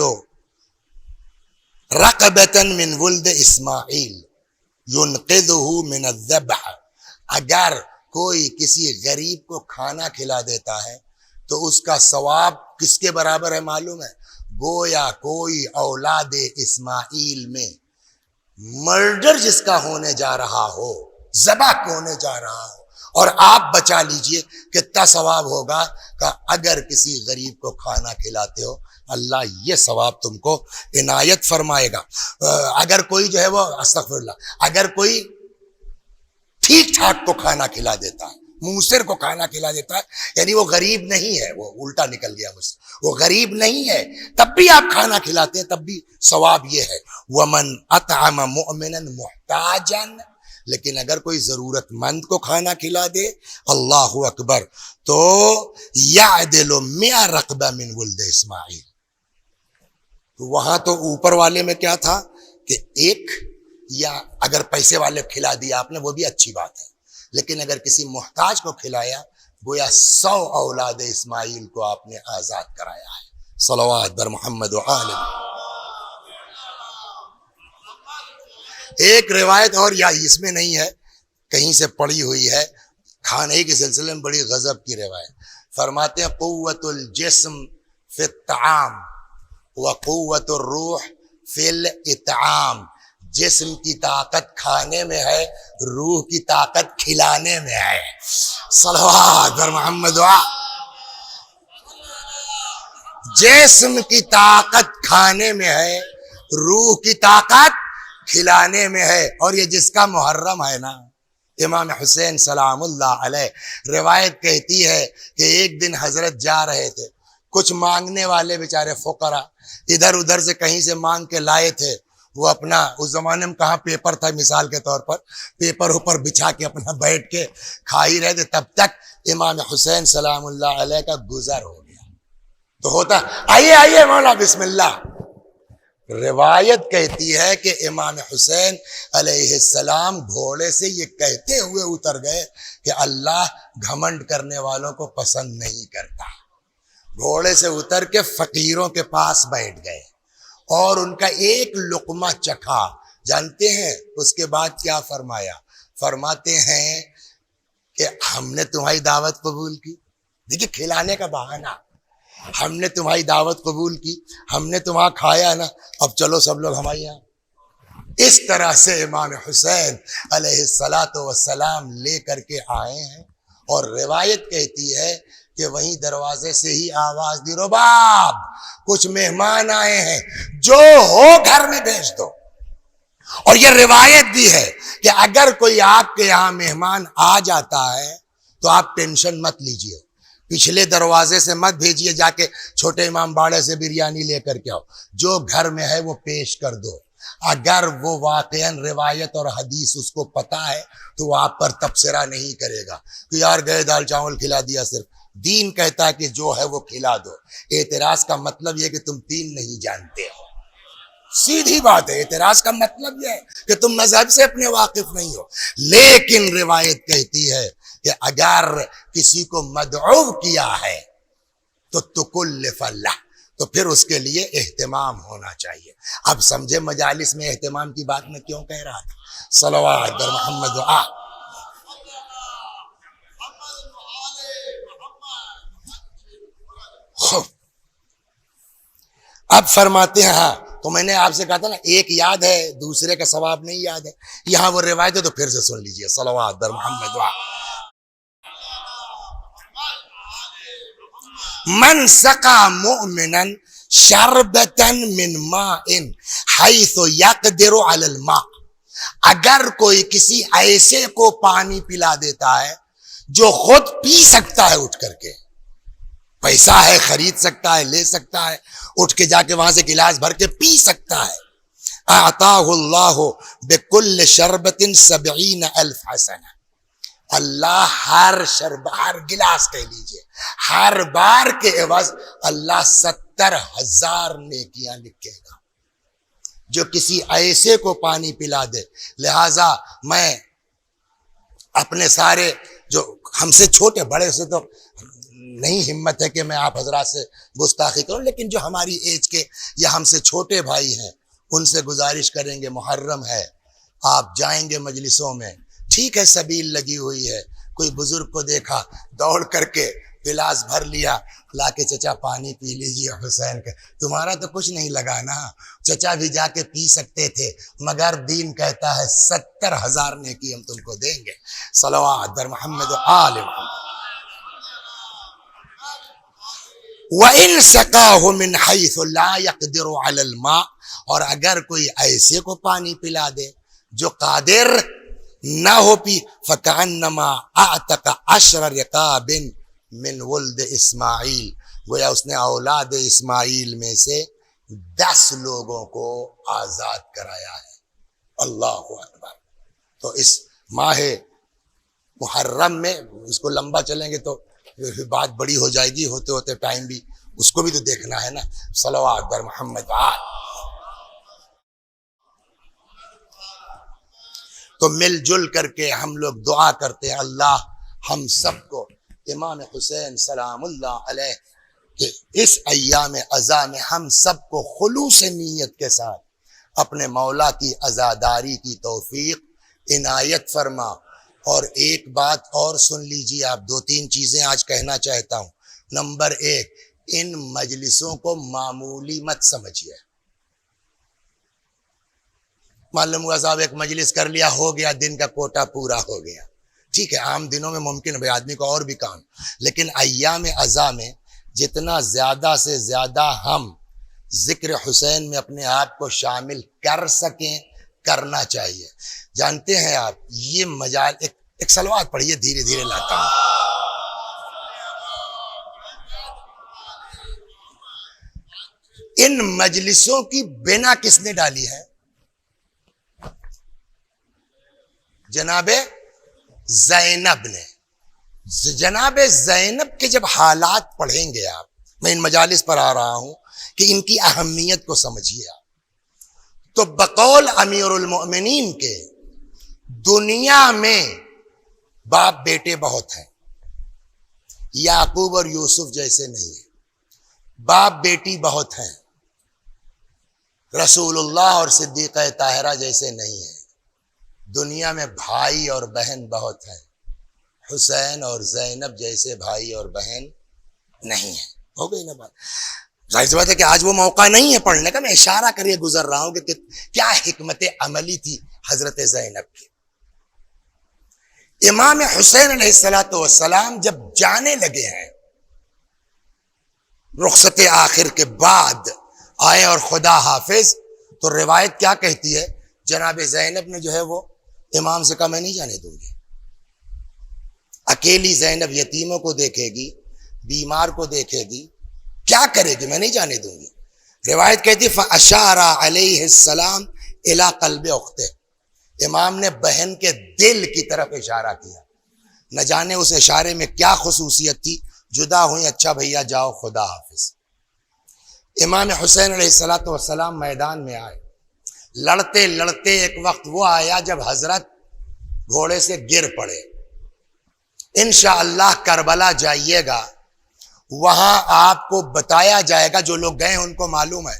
رقبۃ من ولد اسماعیل ينقذه من الذبح، اگر کوئی کسی غریب کو کھانا کھلا دیتا ہے تو اس کا ثواب کس کے برابر ہے معلوم ہے؟ گویا کوئی اولاد اسماعیل میں مرڈر جس کا ہونے جا رہا ہو، ذبح ہونے جا رہا ہو، اور آپ بچا لیجئے، کتنا ثواب ہوگا کہ اگر کسی غریب کو کھانا کھلاتے ہو اللہ یہ ثواب تم کو عنایت فرمائے گا۔ اگر کوئی جو ہے وہ استغفر اللہ، اگر کوئی ٹھیک ٹھاک کو کھانا کھلا دیتا ہے، موسر کو کھانا کھلا دیتا ہے، یعنی وہ غریب نہیں ہے، وہ الٹا نکل گیا مجھ سے، وہ غریب نہیں ہے تب بھی آپ کھانا کھلاتے ہیں، تب بھی ثواب یہ ہے۔ وَمَنْ أَطْعَمَ مُؤْمِنًا مُحْتَاجًا، لیکن اگر کوئی ضرورت مند کو کھانا کھلا دے، اللہ اکبر، تو یعدل 100 رقبہ من ولد اسماعیل۔ تو وہاں تو اوپر والے میں کیا تھا کہ ایک، یا اگر پیسے والے کھلا دیا آپ نے وہ بھی اچھی بات ہے، لیکن اگر کسی محتاج کو کھلایا گویا 100 اولاد اسماعیل کو آپ نے آزاد کرایا ہے۔ صلوات بر محمد و آل۔ ایک روایت اور، یا اس میں نہیں ہے، کہیں سے پڑی ہوئی ہے، کھانے کے سلسلے میں بڑی غضب کی روایت، فرماتے ہیں قوت الجسم فی الطعام وقوت الروح فی الاطعام، جسم کی طاقت کھانے میں ہے، روح کی طاقت کھلانے میں ہے۔ صلوات بر محمد و آل۔ جسم کی طاقت کھانے میں ہے، روح کی طاقت کھلانے میں ہے، اور یہ جس کا محرم ہے نا، امام حسین سلام اللہ علیہ، روایت کہتی ہے کہ ایک دن حضرت جا رہے تھے، کچھ مانگنے والے بیچارے فقراء ادھر ادھر سے کہیں سے مانگ کے لائے تھے، وہ اپنا، اس زمانے میں کہاں پیپر تھا مثال کے طور پر، پیپر اوپر بچھا کے اپنا بیٹھ کے کھا ہی رہے تھے، تب تک امام حسین سلام اللہ علیہ کا گزر ہو گیا۔ تو ہوتا آئیے آئیے مولا بسم اللہ، روایت کہتی ہے کہ امام حسین علیہ السلام گھوڑے سے یہ کہتے ہوئے اتر گئے کہ اللہ گھمنڈ کرنے والوں کو پسند نہیں کرتا، گھوڑے سے اتر کے فقیروں کے پاس بیٹھ گئے اور ان کا ایک لقمہ چکھا، جانتے ہیں اس کے بعد کیا فرمایا؟ فرماتے ہیں کہ ہم نے تمہاری دعوت قبول کی، دیکھیے کھلانے کا بہانہ، ہم نے تمہاری دعوت قبول کی، ہم نے تمہاں کھایا نا، اب چلو سب لوگ ہمارے یہاں۔ اس طرح سے امام حسین علیہ السلام لے کر کے آئے ہیں، اور روایت کہتی ہے کہ وہیں دروازے سے ہی آواز دی، رباب کچھ مہمان آئے ہیں، جو ہو گھر میں بھیج دو۔ اور یہ روایت بھی ہے کہ اگر کوئی آپ کے یہاں مہمان آ جاتا ہے تو آپ ٹینشن مت لیجئے، پچھلے دروازے سے مت بھیجیے جا کے چھوٹے امام باڑے سے بریانی لے کر کے آؤ، جو گھر میں ہے وہ پیش کر دو۔ اگر وہ واقعاً روایت اور حدیث اس کو پتا ہے تو وہ آپ پر تبصرہ نہیں کرے گا کہ یار گئے دال چاول کھلا دیا، صرف دین کہتا ہے کہ جو ہے وہ کھلا دو۔ اعتراض کا مطلب یہ کہ تم دین نہیں جانتے ہو، سیدھی بات ہے، اعتراض کا مطلب یہ ہے کہ تم مذہب سے اپنے واقف نہیں ہو۔ لیکن روایت کہتی ہے کہ اگر کسی کو مدعو کیا ہے تو تکلف اللہ، تو پھر اس کے لیے اہتمام ہونا چاہیے۔ اب سمجھے مجالس میں اہتمام کی بات میں کیوں کہہ رہا تھا؟ صلوات بر محمد و آل۔ اب فرماتے ہیں، ہاں تو میں نے آپ سے کہا تھا نا ایک یاد ہے دوسرے کا ثواب نہیں یاد ہے، یہاں وہ روایت ہے تو پھر سے سن لیجئے، صلوات بر محمد و آل۔ من سقا مؤمنا شربتا من ماء حيث يقدر على الماء، اگر کوئی کسی ایسے کو پانی پلا دیتا ہے جو خود پی سکتا ہے، اٹھ کر کے پیسہ ہے خرید سکتا ہے، لے سکتا ہے، اٹھ کے جا کے وہاں سے گلاس بھر کے پی سکتا ہے، اعطاہ اللہ بكل شربت 70,000 حسنہ، اللہ ہر گلاس کہہ لیجئے ہر بار کے عوض اللہ 70,000 نیکیاں لکھے گا جو کسی ایسے کو پانی پلا دے۔ لہذا میں اپنے سارے جو ہم سے چھوٹے بڑے سے تو نہیں ہمت ہے کہ میں آپ حضرات سے گستاخی کروں، لیکن جو ہماری ایج کے یا ہم سے چھوٹے بھائی ہیں ان سے گزارش کریں گے، محرم ہے، آپ جائیں گے مجلسوں میں، ٹھیک ہے سبیل لگی ہوئی ہے، کوئی بزرگ کو دیکھا دوڑ کر کے گلاس بھر لیا، لا کے چچا پانی پی لیجیے حسین کا، تمہارا تو کچھ نہیں لگا نا، چچا بھی جا کے پی سکتے تھے، مگر دین کہتا ہے 70,000 نیکی ہم تم کو دیں گے، صلوات بر محمد و آل محمد۔ وَإِن سَقَاهُ مِنْ حَيْثُ لَا يَقْدِرُ عَلَى الْمَاءِ، اور اگر کوئی ایسے کو پانی پلا دے جو قادر نہ ہو پی، فَكَأَنَّمَا أَعْتَقَ 10 رِقَابٍ مِّن وَلْدِ اسماعیل، گویا اس نے اولاد اسماعیل میں سے 10 لوگوں کو آزاد کرایا ہے۔ اللہ اکبر۔ تو اس ماہ محرم میں اس کو لمبا چلیں گے تو بات بڑی ہو جائے گی، ہوتے ہوتے ٹائم بھی اس کو بھی تو دیکھنا ہے نا، صلوات بر محمد آل۔ تو مل جل کر کے ہم لوگ دعا کرتے ہیں، اللہ ہم سب کو امام حسین سلام اللہ علیہ کہ اس ایام عزا میں ہم سب کو خلوص نیت کے ساتھ اپنے مولا کی عزاداری کی توفیق عنایت فرما۔ اور ایک بات اور سن لیجیے آپ، 2-3 چیزیں آج کہنا چاہتا ہوں۔ نمبر 1، ان مجلسوں کو معمولی مت سمجھیے۔ معلوم ہوا صاحب ایک مجلس کر لیا، ہو گیا، دن کا کوٹا پورا ہو گیا، ٹھیک ہے، عام دنوں میں ممکن ہے بھائی آدمی کو اور بھی کام، لیکن ایام عزا میں جتنا زیادہ سے زیادہ ہم ذکر حسین میں اپنے آپ کو شامل کر سکیں کرنا چاہیے۔ جانتے ہیں آپ یہ مجال ایک صلوات پڑھیے، دھیرے دھیرے لاتا ہوں۔ ان مجلسوں کی بنا کس نے ڈالی ہے؟ جناب زینب نے۔ جناب زینب کے جب حالات پڑھیں گے آپ، میں ان مجالس پر آ رہا ہوں کہ ان کی اہمیت کو سمجھیے آپ، تو بقول امیر المؤمنین کے دنیا میں باپ بیٹے بہت ہیں، یعقوب اور یوسف جیسے نہیں ہیں، باپ بیٹی بہت ہیں، رسول اللہ اور صدیقہ طاہرہ جیسے نہیں ہیں، دنیا میں بھائی اور بہن بہت ہیں، حسین اور زینب جیسے بھائی اور بہن نہیں ہیں۔ ہو گئی نا بات؟ ظاہر سی بات ہے کہ آج وہ موقع نہیں ہے پڑھنے کا، میں اشارہ کریے گزر رہا ہوں کہ کیا حکمت عملی تھی حضرت زینب کی۔ امام حسین علیہ السلام جب جانے لگے ہیں، رخصت آخر کے بعد آئے اور خدا حافظ، تو روایت کیا کہتی ہے؟ جناب زینب نے جو ہے وہ امام سے کہا میں نہیں جانے دوں گی۔ اکیلی زینب یتیموں کو دیکھے گی، بیمار کو دیکھے گی، کیا کرے گی؟ میں نہیں جانے دوں گی۔ روایت کہتی فَأَشَارَ عَلَيْهِ السَّلَامُ إِلَىٰ قَلْبِ أُخْتِهِ، امام نے بہن کے دل کی طرف اشارہ کیا، نہ جانے اس اشارے میں کیا خصوصیت تھی، جدا ہوئی، اچھا بھیا جاؤ خدا حافظ۔ امام حسین علیہ السلام میدان میں آئے، لڑتے لڑتے ایک وقت وہ آیا جب حضرت گھوڑے سے گر پڑے۔ انشاءاللہ کربلا جائیے گا، وہاں آپ کو بتایا جائے گا، جو لوگ گئے ان کو معلوم ہے،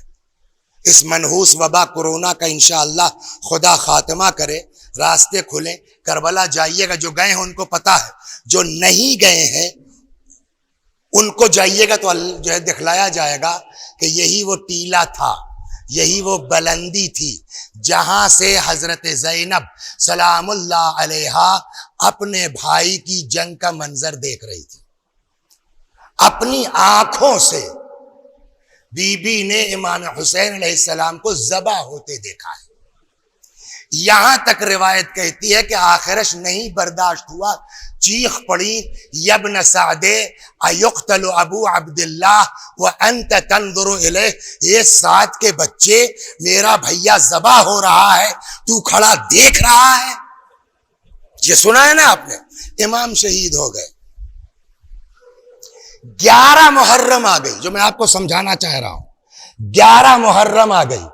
اس منحوس وبا کورونا کا انشاءاللہ خدا خاتمہ کرے، راستے کھلیں، کربلا جائیے گا، جو گئے ہیں ان کو پتا ہے، جو نہیں گئے ہیں ان کو جائیے گا تو جو ہے دکھلایا جائے گا کہ یہی وہ ٹیلا تھا، یہی وہ بلندی تھی جہاں سے حضرت زینب سلام اللہ علیہا اپنے بھائی کی جنگ کا منظر دیکھ رہی تھی۔ اپنی آنکھوں سے بی بی نے امام حسین علیہ السلام کو ذبح ہوتے دیکھا ہے۔ یہاں تک روایت کہتی ہے کہ آخرش نہیں برداشت ہوا، چیخ پڑی یبن سعد ایقتل ابو عبداللہ وانت تنظر الیہ، یہ سعد کے بچے میرا بھیا ذبح ہو رہا ہے، تو کھڑا دیکھ رہا ہے۔ یہ سنا ہے نا آپ نے؟ امام شہید ہو گئے۔ 11 محرم آ گئی، جو میں آپ کو سمجھانا چاہ رہا ہوں، 11 محرم آ گئی۔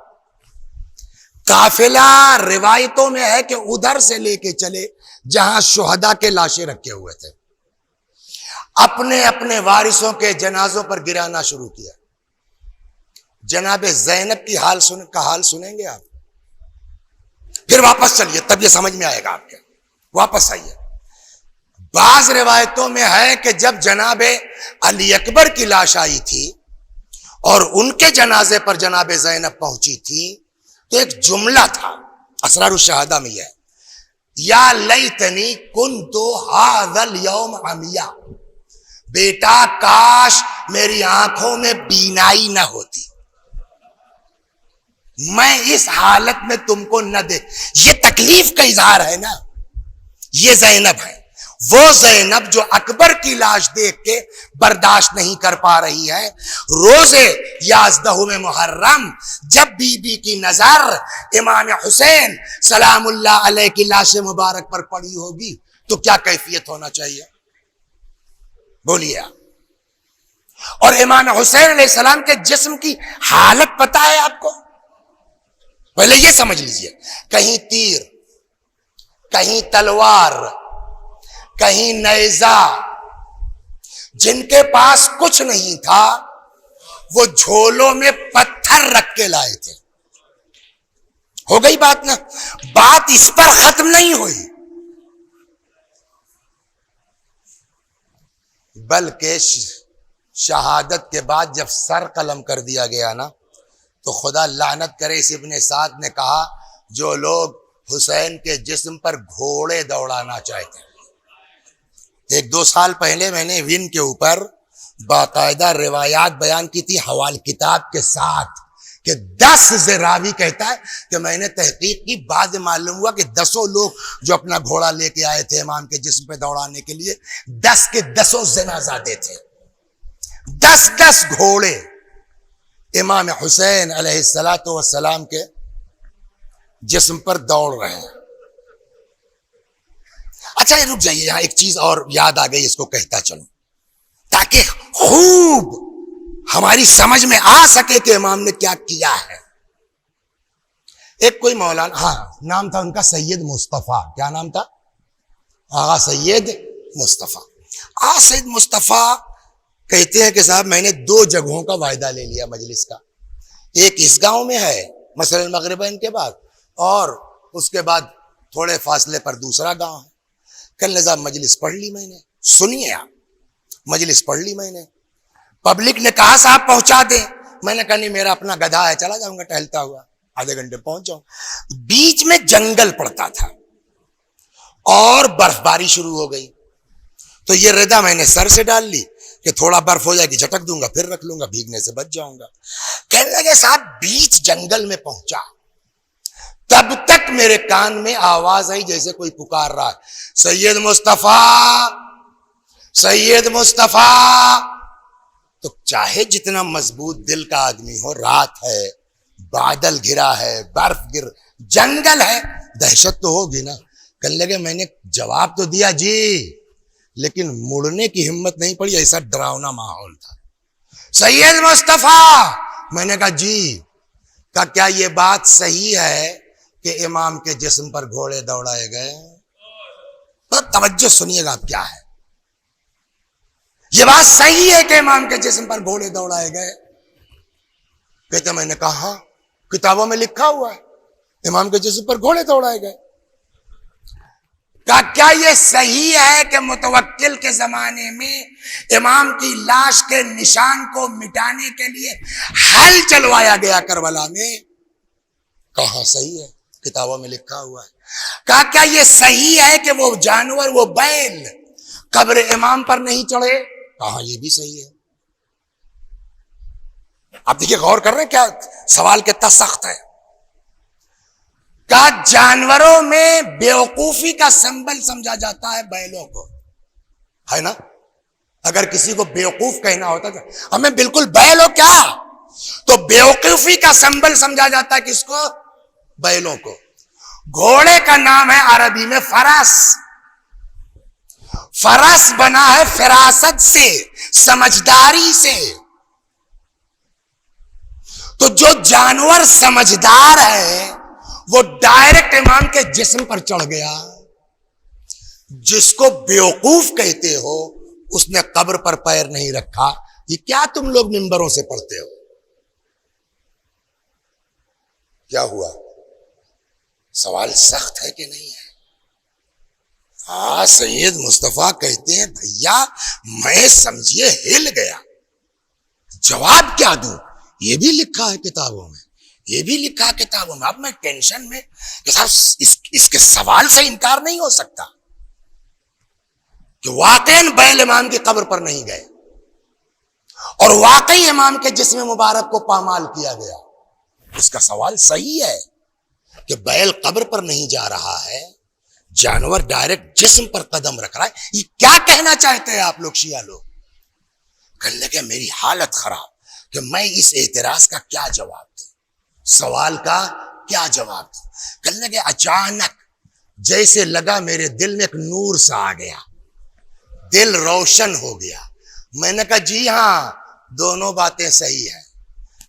قافلہ روایتوں میں ہے کہ ادھر سے لے کے چلے جہاں شہداء کے لاشیں رکھے ہوئے تھے۔ اپنے اپنے وارثوں کے جنازوں پر گرانا شروع کیا. جناب زینب کی حال سنیں گے آپ؟ پھر واپس چلیے, تب یہ سمجھ میں آئے گا آپ کے. واپس آئیے. بعض روایتوں میں ہے کہ جب جناب علی اکبر کی لاش آئی تھی اور ان کے جنازے پر جناب زینب پہنچی تھی تو ایک جملہ تھا, اسرار الشہادہ میں یہ ہے, یا لیتنی کنتو ھذا الیوم عمیہ, بیٹا کاش میری آنکھوں میں بینائی نہ ہوتی, میں اس حالت میں تم کو نہ دیکھ. یہ تکلیف کا اظہار ہے نا. یہ زینب ہے, وہ زینب جو اکبر کی لاش دیکھ کے برداشت نہیں کر پا رہی ہے. روزے 11 محرم جب بی بی کی نظر امام حسین سلام اللہ علیہ کی لاش مبارک پر پڑی ہوگی تو کیا کیفیت ہونا چاہیے, بولیے آپ. اور امام حسین علیہ السلام کے جسم کی حالت پتہ ہے آپ کو؟ پہلے یہ سمجھ لیجئے, کہیں تیر, کہیں تلوار, کہیں نیزہ, جن کے پاس کچھ نہیں تھا وہ جھولوں میں پتھر رکھ کے لائے تھے. ہو گئی بات نا. بات اس پر ختم نہیں ہوئی, بلکہ شہادت کے بعد جب سر قلم کر دیا گیا نا تو خدا لعنت کرے اس ابن سعد نے کہا جو لوگ حسین کے جسم پر گھوڑے دوڑانا چاہتے ہیں. 1-2 سال پہلے میں نے ون کے اوپر باقاعدہ روایات بیان کی تھی حوالہ کتاب کے ساتھ کہ 10 راوی کہتا ہے کہ میں نے تحقیق کی, بعد معلوم ہوا کہ 10 لوگ جو اپنا گھوڑا لے کے آئے تھے امام کے جسم پہ دوڑانے کے لیے 10 کے 10 زنازادے تھے. 10 گھوڑے امام حسین علیہ السلام کے جسم پر دوڑ رہے ہیں. اچھا یہ رک جائیے, یہاں ایک چیز اور یاد آ گئی, اس کو کہتا چلوں تاکہ خوب ہماری سمجھ میں آ سکے کہ امام نے کیا کیا ہے. ایک کوئی مولانا, ہاں نام تھا ان کا سید مصطفیٰ. کیا نام تھا؟ آغا سید مصطفیٰ. آغا سید مصطفیٰ کہتے ہیں کہ صاحب میں نے 2 جگہوں کا وعدہ لے لیا مجلس کا. ایک اس گاؤں میں ہے مثلا المغربین کے بعد, اور اس کے بعد تھوڑے فاصلے پر دوسرا گاؤں ہے. کل صاحب مجلس پڑھ لی میں نے, سنیے آپ, مجلس پڑھ لی میں نے. پبلک نے کہا صاحب پہنچا دیں, میں نے کہا نہیں میرا اپنا گدھا ہے, چلا جاؤں گا ٹہلتا ہوا, آدھے گھنٹے پہنچ جاؤں. بیچ میں جنگل پڑتا تھا اور برف باری شروع ہو گئی, تو یہ ردا میں نے سر سے ڈال لی کہ تھوڑا برف ہو جائے گی جھٹک دوں گا, پھر رکھ لوں گا, بھیگنے سے بچ جاؤں گا. کہنے لگے صاحب بیچ جنگل میں پہنچا, تب تک میرے کان میں آواز آئی جیسے کوئی پکار رہا ہے, سید مصطفیٰ, سید مصطفیٰ. تو چاہے جتنا مضبوط دل کا آدمی ہو, رات ہے, بادل گھرا ہے, برف جنگل ہے, دہشت تو ہوگی نا. کہنے لگے میں نے جواب تو دیا جی, لیکن مڑنے کی ہمت نہیں پڑی, ایسا ڈراؤنا ماحول تھا. سید مصطفیٰ, میں نے کہا جی. کہا کیا یہ بات صحیح ہے کہ امام کے جسم پر گھوڑے دوڑائے گئے؟ تو توجہ سنیے گا کیا ہے یہ بات صحیح ہے کہ امام کے جسم پر گھوڑے دوڑائے گئے؟ کہتے میں نے کہا ہاں کتابوں میں لکھا ہوا ہے امام کے جسم پر گھوڑے دوڑائے گئے. کیا یہ صحیح ہے کہ متوکل کے زمانے میں امام کی لاش کے نشان کو مٹانے کے لیے ہل چلوایا گیا کربلا میں؟ کہاں صحیح ہے, کتابوں میں لکھا ہوا ہے. کیا یہ صحیح ہے کہ وہ جانور, وہ بیل قبر امام پر نہیں چڑھے؟ کہاں یہ بھی صحیح ہے. آپ دیکھیے غور کر رہے ہیں کیا سوال کتنا سخت ہے. کہا جانوروں میں بیوقوفی کا سمبل سمجھا جاتا ہے بیلوں کو, ہے نا. اگر کسی کو بیوقوف کہنا ہوتا تھا ہمیں بالکل بیل ہو کیا, تو بیوقوفی کا سمبل سمجھا جاتا ہے کس کو؟ بیلوں کو. گھوڑے کا نام ہے عربی میں فرس. فرس بنا ہے فراست سے, سمجھداری سے. تو جو جانور سمجھدار ہے وہ ڈائریکٹ امام کے جسم پر چڑھ گیا. جس کو بیوقوف کہتے ہو اس نے قبر پر پیر نہیں رکھا. یہ کیا تم لوگ ممبروں سے پڑھتے ہو؟ کیا ہوا؟ سوال سخت ہے کہ نہیں ہے؟ ہاں سید مصطفیٰ کہتے ہیں بھیا میں سمجھیے ہل گیا، جواب کیا دوں؟ یہ بھی لکھا ہے کتابوں میں، یہ بھی لکھا ہے کتابوں میں. اب میں ٹینشن میں کہ صاحب اس کے سوال سے انکار نہیں ہو سکتا کہ واقعاً بیل امام کی قبر پر نہیں گئے اور واقعی امام کے جسم مبارک کو پامال کیا گیا. اس کا سوال صحیح ہے کہ بیل قبر پر نہیں جا رہا ہے، جانور ڈائریکٹ جسم پر قدم رکھ رہا ہے. یہ کیا کہنا چاہتے ہیں آپ لوگ شیعہ لوگ؟ کہنے لگے میری حالت خراب کہ میں اس اعتراض کا کیا جواب دوں، سوال کا کیا جواب دوں. کہنے لگے اچانک جیسے لگا میرے دل میں ایک نور سا آ گیا، دل روشن ہو گیا. میں نے کہا جی ہاں دونوں باتیں صحیح ہیں.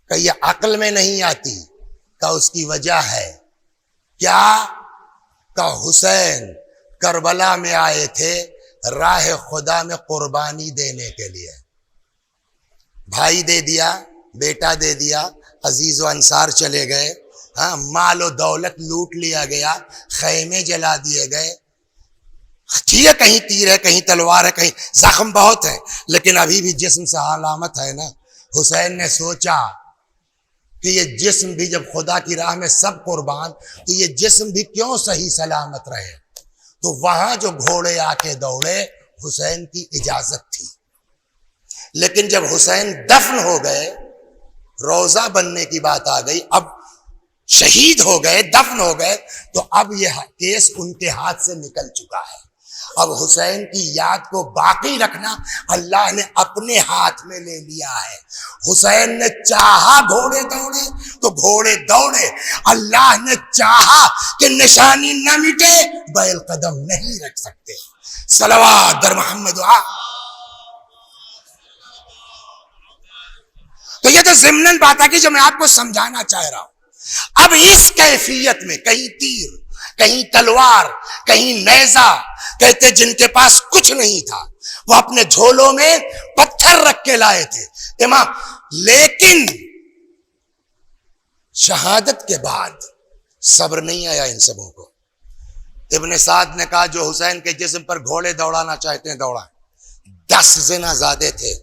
کہ یہ عقل میں نہیں آتی. کہ اس کی وجہ ہے کیا؟ کہ حسین کربلا میں آئے تھے راہ خدا میں قربانی دینے کے لیے. بھائی دے دیا، بیٹا دے دیا، عزیز و انصار چلے گئے، ہاں مال و دولت لوٹ لیا گیا، خیمے جلا دیے گئے. ٹھیک ہے کہیں تیر ہے، کہیں تلوار ہے، کہیں زخم بہت ہے، لیکن ابھی بھی جسم سے علامت ہے نا. حسین نے سوچا کہ یہ جسم بھی جب خدا کی راہ میں سب قربان، تو یہ جسم بھی کیوں صحیح سلامت رہے. تو وہاں جو گھوڑے آ کے دوڑے حسین کی اجازت تھی. لیکن جب حسین دفن ہو گئے، روزہ بننے کی بات آ گئی، اب شہید ہو گئے، دفن ہو گئے، تو اب یہ کیس ان کے ہاتھ سے نکل چکا ہے. اب حسین کی یاد کو باقی رکھنا اللہ نے اپنے ہاتھ میں لے لیا ہے. حسین نے چاہا گھوڑے دوڑے تو گھوڑے دوڑے، اللہ نے چاہا کہ نشانی نہ مٹے، بیل قدم نہیں رکھ سکتے. صلوات در محمد. تو یہ تو ضمناً بات ہے کہ جو میں آپ کو سمجھانا چاہ رہا ہوں. اب اس کیفیت میں کہیں تیر، کہیں تلوار، کہیں نیزہ، کہتے جن کے پاس کچھ نہیں تھا وہ اپنے جھولوں میں پتھر رکھ کے لائے تھے امام. لیکن شہادت کے بعد صبر نہیں آیا ان سبوں کو. ابن سعد نے کہا جو حسین کے جسم پر گھوڑے دوڑانا چاہتے ہیں دوڑائیں. 10 زنا زادے تھے.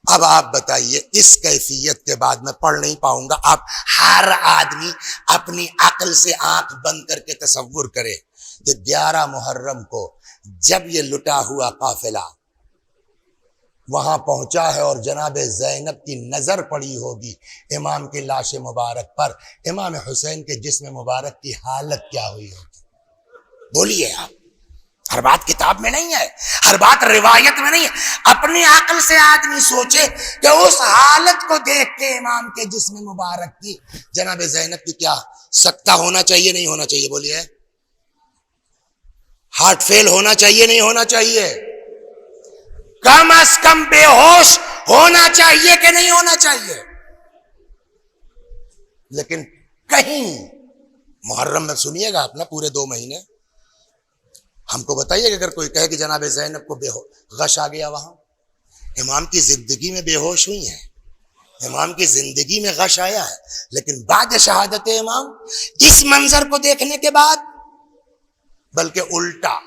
اب آپ بتائیے اس کیفیت کے بعد میں پڑھ نہیں پاؤں گا. آپ ہر آدمی اپنی عقل سے آنکھ بند کر کے تصور کرے کہ 11 محرم کو جب یہ لٹا ہوا قافلہ وہاں پہنچا ہے اور جناب زینب کی نظر پڑی ہوگی امام کی لاش مبارک پر، امام حسین کے جسم مبارک کی حالت کیا ہوئی ہوگی؟ بولیے آپ. ہر بات کتاب میں نہیں ہے، ہر بات روایت میں نہیں ہے. اپنی عقل سے آدمی سوچے کہ اس حالت کو دیکھ کے امام کے جسم مبارک کی جناب زینب کی کیا سکتہ ہونا چاہیے نہیں ہونا چاہیے؟ بولیے. ہارٹ فیل ہونا چاہیے نہیں ہونا چاہیے؟ کم از کم بے ہوش ہونا چاہیے کہ نہیں ہونا چاہیے؟ لیکن کہیں محرم میں سنیے گا اپنا پورے 2 مہینے ہم کو بتائیے کہ اگر کوئی کہے کہ جناب زینب کو غش آ گیا، وہاں امام کی زندگی میں بے ہوش ہوئی ہیں، امام کی زندگی میں غش آیا ہے، لیکن بعد شہادت امام اس منظر کو دیکھنے کے بعد بلکہ الٹا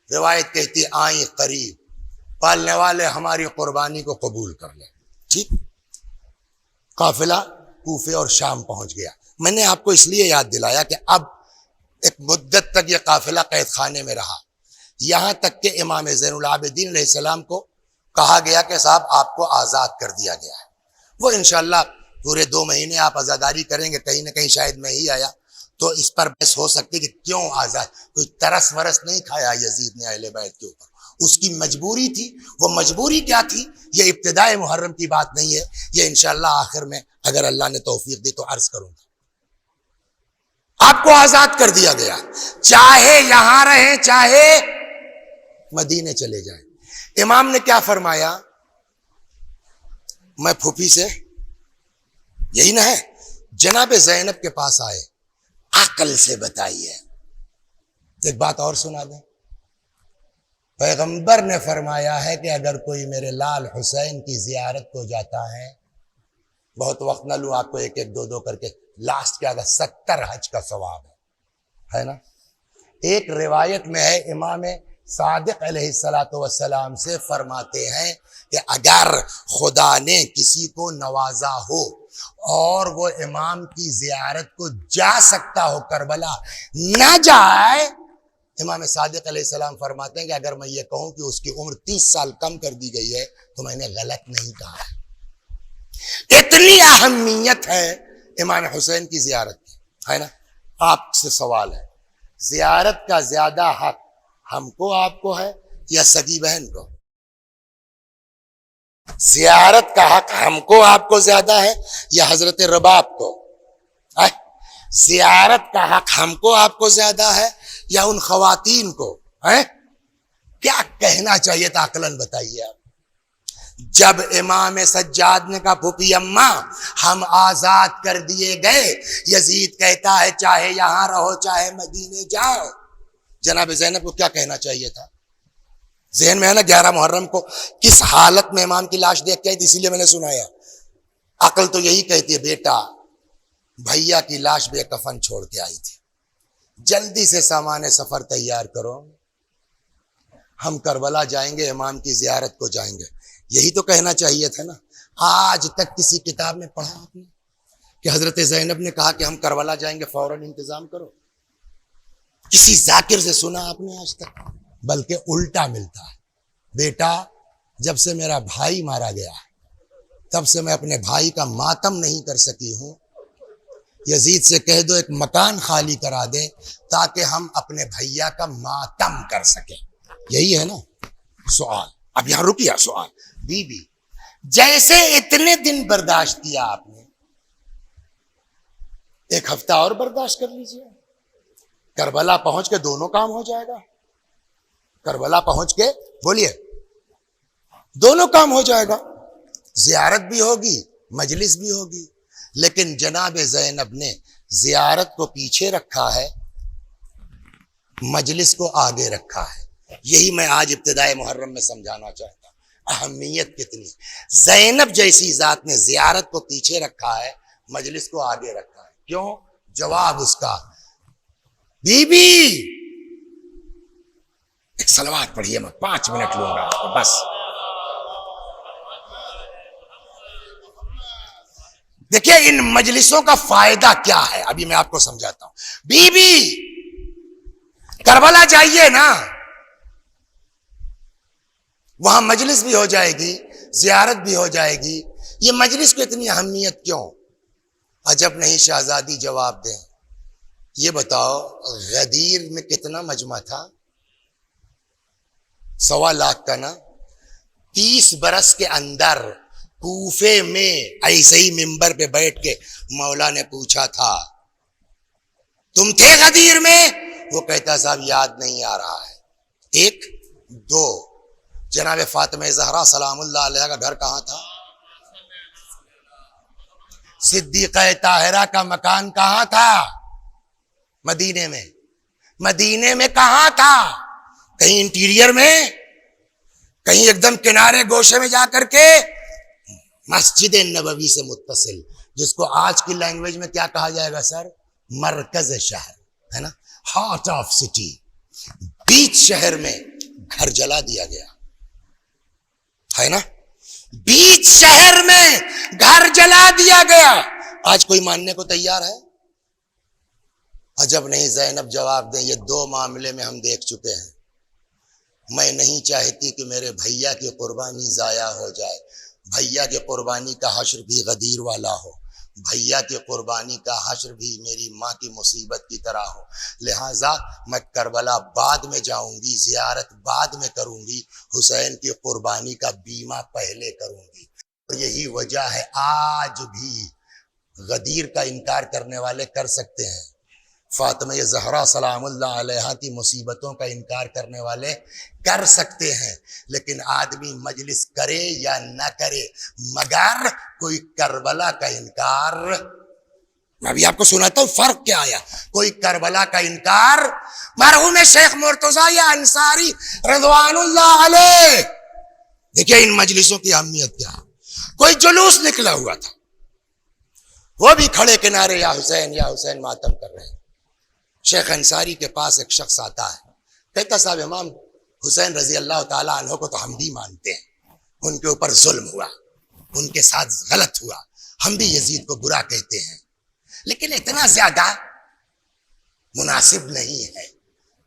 روایت کہتی آئیں قریب، پالنے والے ہماری قربانی کو قبول کر لیں. ٹھیک. قافلہ کوفے اور شام پہنچ گیا. میں نے آپ کو اس لیے یاد دلایا کہ اب ایک مدت تک یہ قافلہ قید خانے میں رہا، یہاں تک کہ امام زین العابدین علیہ السلام کو کہا گیا کہ صاحب آپ کو آزاد کر دیا گیا ہے. وہ انشاءاللہ پورے 2 مہینے آپ آزاداری کریں گے، کہیں نہ کہیں شاید میں ہی آیا تو اس پر بحث ہو سکتی کہ کیوں آزاد. کوئی ترس ورس نہیں کھایا یزید نے اہل بیت کے اوپر، اس کی مجبوری تھی. وہ مجبوری کیا تھی یہ ابتدائے محرم کی بات نہیں ہے، یہ انشاءاللہ آخر میں اگر اللہ نے توفیق دی تو عرض کروں گا. آپ کو آزاد کر دیا گیا، چاہے یہاں رہیں چاہے مدینے چلے جائیں. امام نے کیا فرمایا؟ میں پھوپھی سے یہی نہ ہے جناب زینب کے پاس آئے، عقل سے بتائیے. ایک بات اور سنا دیں، پیغمبر نے فرمایا ہے کہ اگر کوئی میرے لال حسین کی زیارت کو جاتا ہے، بہت وقت نہ لوں آپ کو، ایک ایک دو دو کر کے، لاسٹ کیا تھا، 70 حج کا ثواب ہے نا۔ ایک روایت میں ہے، امام صادق علیہ السلام سے فرماتے ہیں کہ اگر خدا نے کسی کو نوازا ہو اور وہ امام کی زیارت کو جا سکتا ہو، کربلا نہ جائے، امام صادق علیہ السلام فرماتے ہیں کہ اگر میں یہ کہوں کہ اس کی عمر 30 سال کم کر دی گئی ہے تو میں نے غلط نہیں کہا ہے۔ اتنی اہمیت ہے امام حسین کی زیارت کی، ہے نا۔ آپ سے سوال ہے، زیارت کا زیادہ حق ہم کو آپ کو ہے یا سگی بہن کو؟ زیارت کا حق ہم کو آپ کو زیادہ ہے یا حضرت رباب کو؟ زیارت کا حق ہم کو آپ کو زیادہ ہے یا ان خواتین کو؟ کیا کہنا چاہیے تھا عقلاً بتائیے آپ۔ جب امام سجاد نے کہا پھوپھی اماں ہم آزاد کر دیے گئے، یزید کہتا ہے چاہے یہاں رہو چاہے مدینے جاؤ، جناب زینب کو کیا کہنا چاہیے تھا؟ ذہن میں ہے نا 11 محرم کو کس حالت میں امام کی لاش دیکھ کے آئی تھی، اسی لیے میں نے سنایا۔ عقل تو یہی کہتی ہے بیٹا بھیا کی لاش بے کفن چھوڑ کے آئی تھی، جلدی سے سامان سفر تیار کرو، ہم کربلا جائیں گے، امام کی زیارت کو جائیں گے۔ یہی تو کہنا چاہیے تھا نا۔ آج تک کسی کتاب میں پڑھا آپ نے کہ حضرت زینب نے کہا کہ ہم کربلا جائیں گے، فوراً انتظام کرو؟ کسی ذاکر سے سنا آپ نے آج تک؟ بلکہ الٹا ملتا ہے، بیٹا جب سے میرا بھائی مارا گیا تب سے میں اپنے بھائی کا ماتم نہیں کر سکی ہوں، یزید سے کہہ دو ایک مکان خالی کرا دے تاکہ ہم اپنے بھیا کا ماتم کر سکیں۔ یہی ہے نا سوال۔ اب یہاں رکیا سوال، بی بی جیسے اتنے دن برداشت کیا آپ نے، ایک ہفتہ اور برداشت کر لیجئے، کربلا پہنچ کے دونوں کام ہو جائے گا۔ کربلا پہنچ کے بولیے دونوں کام ہو جائے گا، زیارت بھی ہوگی مجلس بھی ہوگی۔ لیکن جناب زینب نے زیارت کو پیچھے رکھا ہے، مجلس کو آگے رکھا ہے۔ یہی میں آج ابتدائے محرم میں سمجھانا چاہتا ہوں، اہمیت کتنی۔ زینب جیسی ذات نے زیارت کو پیچھے رکھا ہے، مجلس کو آگے رکھا ہے۔ کیوں؟ جواب اس کا، بی بی ایک صلوات پڑھیے، میں 5 منٹ لوں گا بس۔ دیکھیے ان مجلسوں کا فائدہ کیا ہے، ابھی میں آپ کو سمجھاتا ہوں۔ بی بی کربلا جائیے نا، وہاں مجلس بھی ہو جائے گی، زیارت بھی ہو جائے گی۔ یہ مجلس کو اتنی اہمیت کیوں؟ عجب نہیں شہزادی جواب دیں۔ یہ بتاؤ غدیر میں کتنا مجمع تھا؟ 1.25 لاکھ کا نا۔ 30 برس کے اندر کوفے میں ایسے ہی ممبر پہ بیٹھ کے مولا نے پوچھا تھا تم تھے غدیر میں؟ وہ کہتا صاحب یاد نہیں آ رہا ہے۔ 1 2 جناب فاطمہ زہرا سلام اللہ علیہ کا گھر کہاں تھا؟ صدیقہ طاہرہ کا مکان کہاں تھا؟ مدینے میں۔ مدینے میں کہاں تھا؟ کہیں انٹیریئر میں، کہیں ایک دم کنارے گوشے میں جا کر کے؟ مسجد نبوی سے متصل، جس کو آج کی لینگویج میں کیا کہا جائے گا سر؟ مرکز شہر، ہے نا، ہارٹ آف سٹی۔ بیچ شہر میں گھر جلا دیا گیا، ہے نا، بیچ شہر میں گھر جلا دیا گیا۔ آج کوئی ماننے کو تیار ہے؟ عجب نہیں زینب جواب دیں، یہ 2 معاملے میں ہم دیکھ چکے ہیں۔ میں نہیں چاہتی کہ میرے بھیا کی قربانی ضائع ہو جائے، بھیا کی قربانی کا حشر بھی غدیر والا ہو، بھیا کی قربانی کا حشر بھی میری ماں کی مصیبت کی طرح ہو، لہٰذا میں کربلا بعد میں جاؤں گی، زیارت بعد میں کروں گی، حسین کی قربانی کا بیمہ پہلے کروں گی۔ اور یہی وجہ ہے آج بھی غدیر کا انکار کرنے والے کر سکتے ہیں، فاطمہ زہرا سلام اللہ علیہا کی مصیبتوں کا انکار کرنے والے کر سکتے ہیں، لیکن آدمی مجلس کرے یا نہ کرے، مگر کوئی کربلا کا انکار میں ابھی آپ کو سناتا ہوں فرق کیا آیا. کوئی کربلا کا انکار مرحوم شیخ مرتضیٰ یا انصاری رضوان اللہ علیہ، دیکھیں ان مجلسوں کی اہمیت کیا ہے. کوئی جلوس نکلا ہوا تھا، وہ بھی کھڑے کنارے یا حسین ماتم کر رہے ہیں. شیخ انصاری کے پاس ایک شخص آتا ہے، کہتا صاحب امام حسین رضی اللہ تعالیٰ عنہ کو تو ہم بھی مانتے ہیں، ان کے اوپر ظلم ہوا، ان کے ساتھ غلط ہوا، ہم بھی یزید کو برا کہتے ہیں، لیکن اتنا زیادہ مناسب نہیں ہے.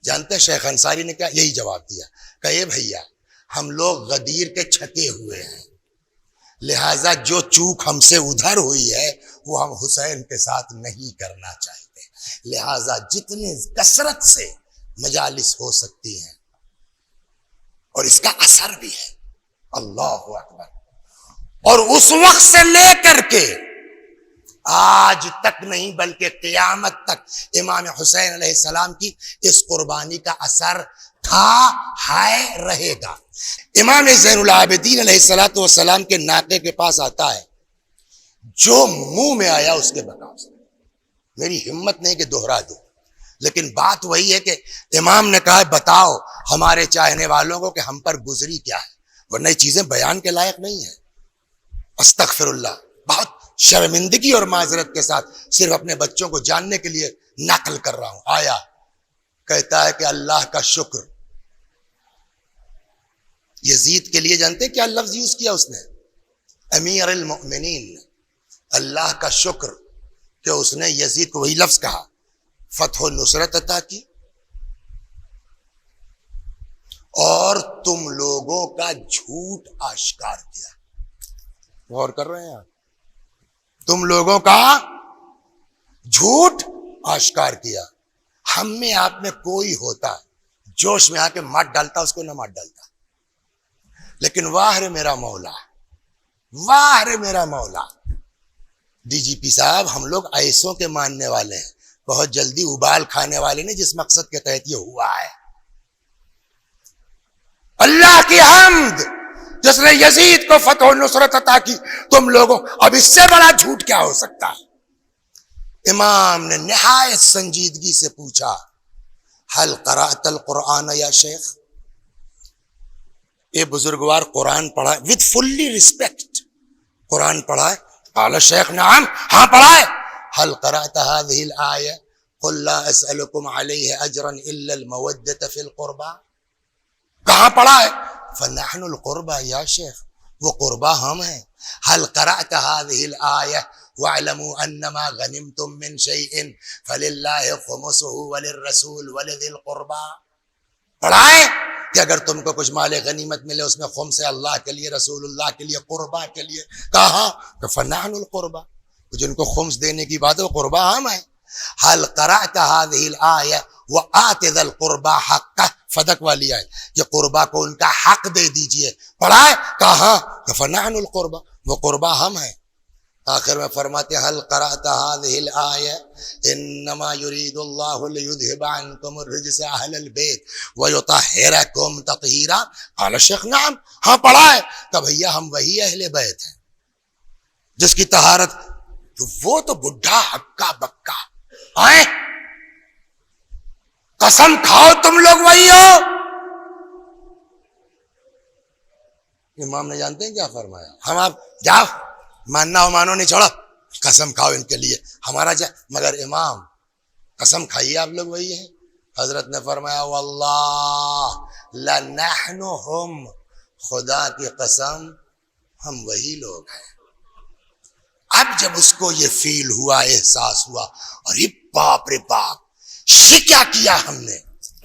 جانتے شیخ انصاری نے کیا یہی جواب دیا کہ اے بھیا ہم لوگ غدیر کے چھکے ہوئے ہیں، لہٰذا جو چوک ہم سے ادھر ہوئی ہے وہ ہم حسین کے ساتھ نہیں کرنا چاہتے، لہٰذا جتنی کثرت سے مجالس ہو سکتی ہیں اور اس کا اثر بھی ہے. اللہ اکبر. اور اس وقت سے لے کر کے آج تک نہیں بلکہ قیامت تک امام حسین علیہ السلام کی اس قربانی کا اثر تھا، ہے، رہے گا. امام زین العابدین علیہ السلام کے ناقے کے پاس آتا ہے، جو منہ میں آیا اس کے بتاؤ. میری ہمت نہیں کہ دوہرا دوں، لیکن بات وہی ہے کہ امام نے کہا بتاؤ ہمارے چاہنے والوں کو کہ ہم پر گزری کیا ہے، ورنہ یہ چیزیں بیان کے لائق نہیں ہیں. استغفر اللہ. بہت شرمندگی اور معذرت کے ساتھ صرف اپنے بچوں کو جاننے کے لیے نقل کر رہا ہوں. آیا کہتا ہے کہ اللہ کا شکر. یزید کے لیے جانتے کیا لفظ یوز کیا اس نے؟ امیر المؤمنین. اللہ کا شکر کہ اس نے یزید کو وہی لفظ کہا، فتح و نصرت عطا کی اور تم لوگوں کا جھوٹ آشکار کیا. غور کر رہے ہیں آپ؟ تم لوگوں کا جھوٹ آشکار کیا. ہم میں آپ میں کوئی ہوتا جوش میں آ کے مات ڈالتا، اس کو نہ مات ڈالتا، لیکن واہ رے میرا مولا، واہ رے میرا مولا. ڈی جی پی صاحب ہم لوگ ایسوں کے ماننے والے ہیں، بہت جلدی ابال کھانے والے نہیں جس مقصد کے تحت یہ ہوا ہے. اللہ کی حمد جس نے یزید کو فتح و نصرت عطا کی. تم لوگوں اب اس سے بڑا جھوٹ کیا ہو سکتا ہے؟ امام نے نہایت سنجیدگی سے پوچھا حل قرأت القرآن یا شیخ؟ اے بزرگوار قرآن پڑھا ہے؟ وتھ فلی ریسپیکٹ قرآن پڑھا ہے؟ قال شیخ نعم، ہاں پڑھا ہے. حل قرأت هذه الآية قل لا اسألكم عليه اجرا الا المودة في القربى؟ کہاں پڑھا ہے؟ فنحن القربى یا شیخ، وہ قربا ہم ہیں. حل قرأت هذه الآية واعلموا انما غنمتم من شيء فلله خمسه وللرسول ولذي القربى؟ پڑھا ہے کہ اگر تم کو کچھ مال غنیمت ملے اس میں خمس اللہ کے لیے، رسول اللہ کے لیے، قربا کے لیے. کہاں کہ فنحن القربى، جن کو خمس دینے کی بات ہے وہ قربا ہم ہیں. حل قرأت هذه الآية وآت ذا القربى حقه، فدق والی آئے کہ قربا کو ان کا حق دے دیجئے. پڑھا ہے کہاں کہ فنحن القربى، وہ قربا ہم ہیں. آخر میں فرماتے حل قرأت هذه الآية انما يريد الله ليذهب عنكم الرجس اهل البيت ويطهركم تطهيرا؟ قال الشيخ نعم، ہاں پڑھا ہے کہ بھیا ہم وہی اہل بیت ہیں جس کی طہارت. وہ تو بڈھا ہکا بکا آئے، قسم کھاؤ تم لوگ وہی ہو. امام نے جانتے ہیں کیا فرمایا؟ ہم آپ جاؤ ماننا ہو مانو، نہیں چھوڑو، قسم کھاؤ ان کے لیے ہمارا مگر امام قسم کھائیے آپ لوگ وہی ہیں. حضرت نے فرمایا واللہ لنحن ہم، خدا کی قسم ہم وہی لوگ ہیں. اب جب اس کو یہ فیل ہوا، احساس ہوا، اور یہ باپ رے باپ یہ کیا کیا ہم نے،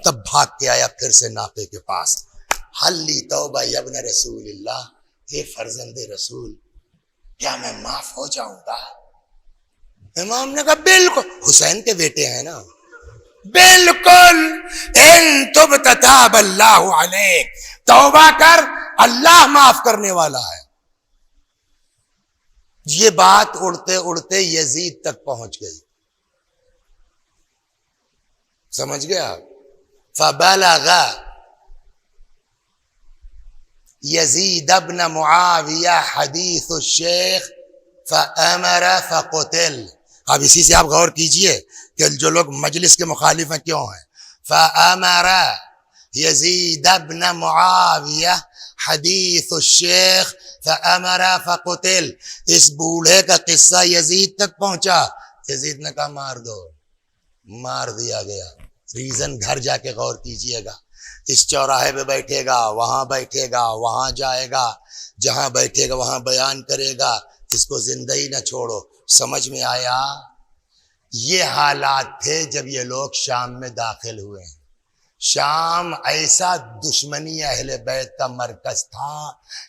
تب بھاگ کے آیا پھر سے ناقے کے پاس. حلی توبہ یا ابن رسول اللہ، اے فرزند رسول کیا میں معاف ہو جاؤں گا؟ امام نے کہا بالکل، حسین کے بیٹے ہیں نا، بالکل. ان تبت تاب اللہ علیک، توبہ کر اللہ معاف کرنے والا ہے. یہ بات اڑتے اڑتے یزید تک پہنچ گئی، سمجھ گیا؟ فبلغ یزید ابن معاویہ حدیث الشیخ فامر فقتل. اب اسی سے آپ غور کیجئے کہ جو لوگ مجلس کے مخالف ہیں کیوں ہیں. فَأَمَرَ يَزِيدَ بْنَ مُعَاوِيَةَ حدیث الشیخ فَأَمَرَ فَقُتِلَ. اس بوڑھے کا قصہ یزید تک پہنچا. یزید نے کہا مار دو، مار دیا گیا. ریزن گھر جا کے غور کیجئے گا. اس چوراہے پہ بیٹھے گا، وہاں بیٹھے گا، وہاں جائے گا، جہاں بیٹھے گا وہاں بیان کرے گا. اس کو زندہ ہی نہ چھوڑو. سمجھ میں آیا؟ یہ حالات تھے جب یہ لوگ شام میں داخل ہوئے ہیں. شام ایسا دشمنی اہل بیت کا مرکز تھا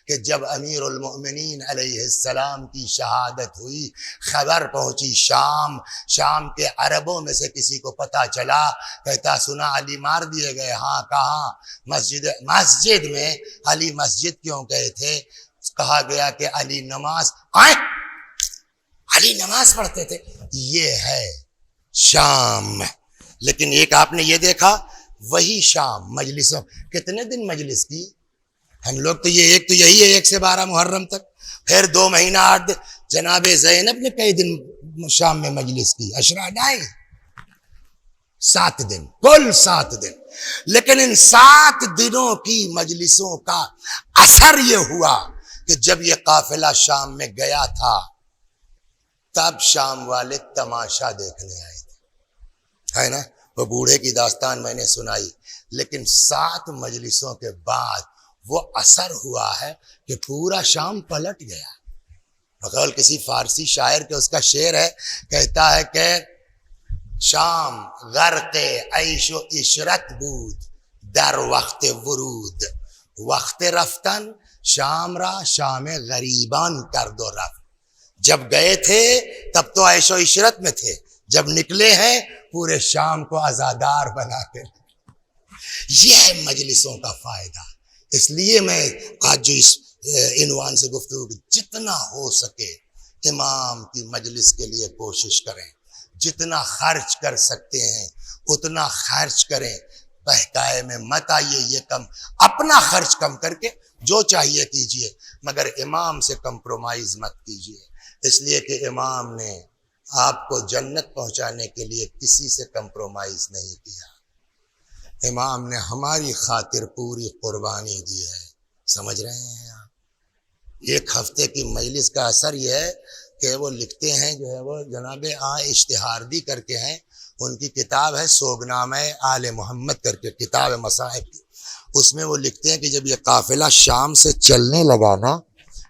کہ جب امیر المؤمنین علیہ السلام کی شہادت ہوئی، خبر پہنچی شام. شام کے عربوں میں سے کسی کو پتا چلا، کہتا سنا علی مار دیے گئے. ہاں کہاں؟ مسجد میں. علی مسجد کیوں گئے تھے؟ کہا گیا کہ علی نماز پڑھتے تھے. یہ ہے شام. لیکن ایک آپ نے یہ دیکھا، وہی شام مجلسوں کتنے دن مجلس کی؟ ہم لوگ تو یہ ایک تو یہی ہے 1 سے 12 محرم تک، پھر 2 مہینہ 8 دن. جناب زینب نے کئی دن شام میں مجلس کی؟ عشرہ نہیں، 7 دن، کل 7 دن. لیکن ان 7 دنوں کی مجلسوں کا اثر یہ ہوا کہ جب یہ قافلہ شام میں گیا تھا تب شام والے تماشا دیکھنے آئے تھے، ہے نا؟ وہ بوڑھے کی داستان میں نے سنائی. لیکن 7 مجلسوں کے بعد وہ اثر ہوا ہے کہ پورا شام پلٹ گیا. بقول کسی فارسی شاعر کے اس کا شعر ہے، کہتا ہے کہ شام غرق عیش و عشرت بود در وقت ورود، وقت رفتن شام را شام غریبان کرد و رفت. جب گئے تھے تب تو عیش و عشرت میں تھے، جب نکلے ہیں پورے شام کو عزادار بنا کے. یہ ہے مجلسوں کا فائدہ. اس لیے میں آج جو اس عنوان سے گفتگو کی، جتنا ہو سکے امام کی مجلس کے لیے کوشش کریں، جتنا خرچ کر سکتے ہیں اتنا خرچ کریں. بہکائے میں مت آئیے. یہ کم اپنا خرچ کم کر کے جو چاہیے کیجئے، مگر امام سے کمپرومائز مت کیجئے. اس لیے کہ امام نے آپ کو جنت پہنچانے کے لیے کسی سے کمپرومائز نہیں کیا. امام نے ہماری خاطر پوری قربانی دی ہے. سمجھ رہے ہیں آپ؟ 1 ہفتے کی مجلس کا اثر یہ ہے کہ وہ لکھتے ہیں، جو ہے وہ جناب اشتہاردی کر کے ہیں، ان کی کتاب ہے سوگنامہ آل محمد کر کے، کتاب مصاحب کی. اس میں وہ لکھتے ہیں کہ جب یہ قافلہ شام سے چلنے لگا نا،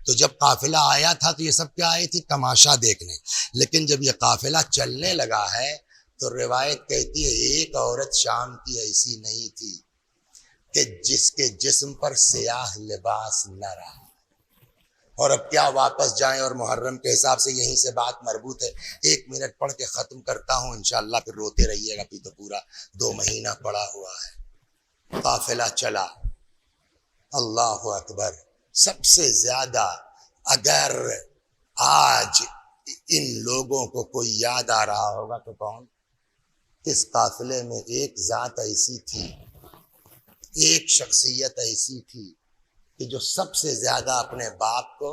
تو جب قافلہ آیا تھا تو یہ سب کیا آئی تھی؟ تماشا دیکھنے. لیکن جب یہ قافلہ چلنے لگا ہے تو روایت کہتی ہے ایک عورت شام کی ایسی نہیں تھی کہ جس کے جسم پر سیاہ لباس نہ رہا. اور اب کیا واپس جائیں، اور محرم کے حساب سے یہیں سے بات مربوط ہے. 1 منٹ پڑھ کے ختم کرتا ہوں انشاءاللہ، پھر روتے رہیے گا، پھر تو پورا 2 مہینہ پڑا ہوا ہے. قافلہ چلا، اللہ اکبر. سب سے زیادہ اگر آج ان لوگوں کو کوئی یاد آ رہا ہوگا تو کون؟ اس قافلے میں ایک ذات ایسی تھی، ایک شخصیت ایسی تھی کہ جو سب سے زیادہ اپنے باپ کو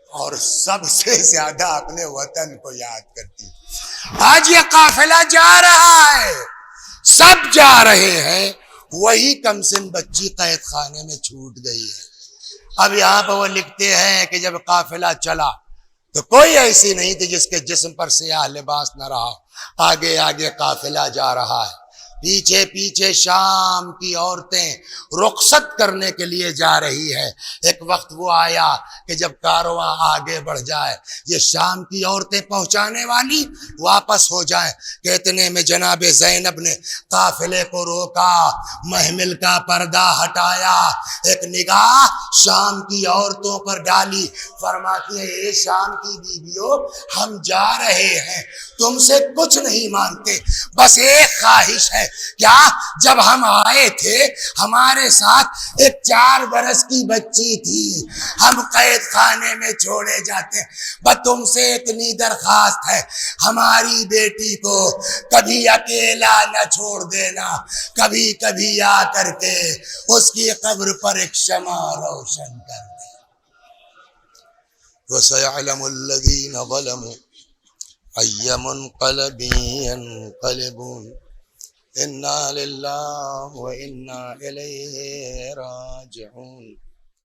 اور سب سے زیادہ اپنے وطن کو یاد کرتی. آج یہ قافلہ جا رہا ہے، سب جا رہے ہیں، وہی کم سن بچی قید خانے میں چھوٹ گئی ہے. اب یہاں پہ وہ لکھتے ہیں کہ جب قافلہ چلا تو کوئی ایسی نہیں تھی جس کے جسم پر سیاہ لباس نہ رہا. آگے آگے قافلہ جا رہا ہے، پیچھے پیچھے شام کی عورتیں رخصت کرنے کے لیے جا رہی ہے. ایک وقت وہ آیا کہ جب کارواں آگے بڑھ جائے، یہ شام کی عورتیں پہنچانے والی واپس ہو جائیں کہ اتنے میں جناب زینب نے قافلے کو روکا، محمل کا پردہ ہٹایا، ایک نگاہ شام کی عورتوں پر ڈالی. فرماتی ہے اے شام کی بیویوں، ہم جا رہے ہیں، تم سے کچھ نہیں مانگتے، بس ایک خواہش ہے. کیا؟ جب ہم آئے تھے ہمارے ساتھ ایک 4 برس کی بچی تھی، ہم قید خانے میں چھوڑے جاتے ہیں، بس تم سے اتنی درخواست ہے، ہماری بیٹی کو کبھی اکیلا نہ چھوڑ دینا، کبھی کبھی آ کر کے اس کی قبر پر ایک شمع روشن کر دے. وَسَيَعْلَمُ الَّذِينَ ظَلَمُوا أي منقلب ينقلبون إنا لله وإنا إليه راجعون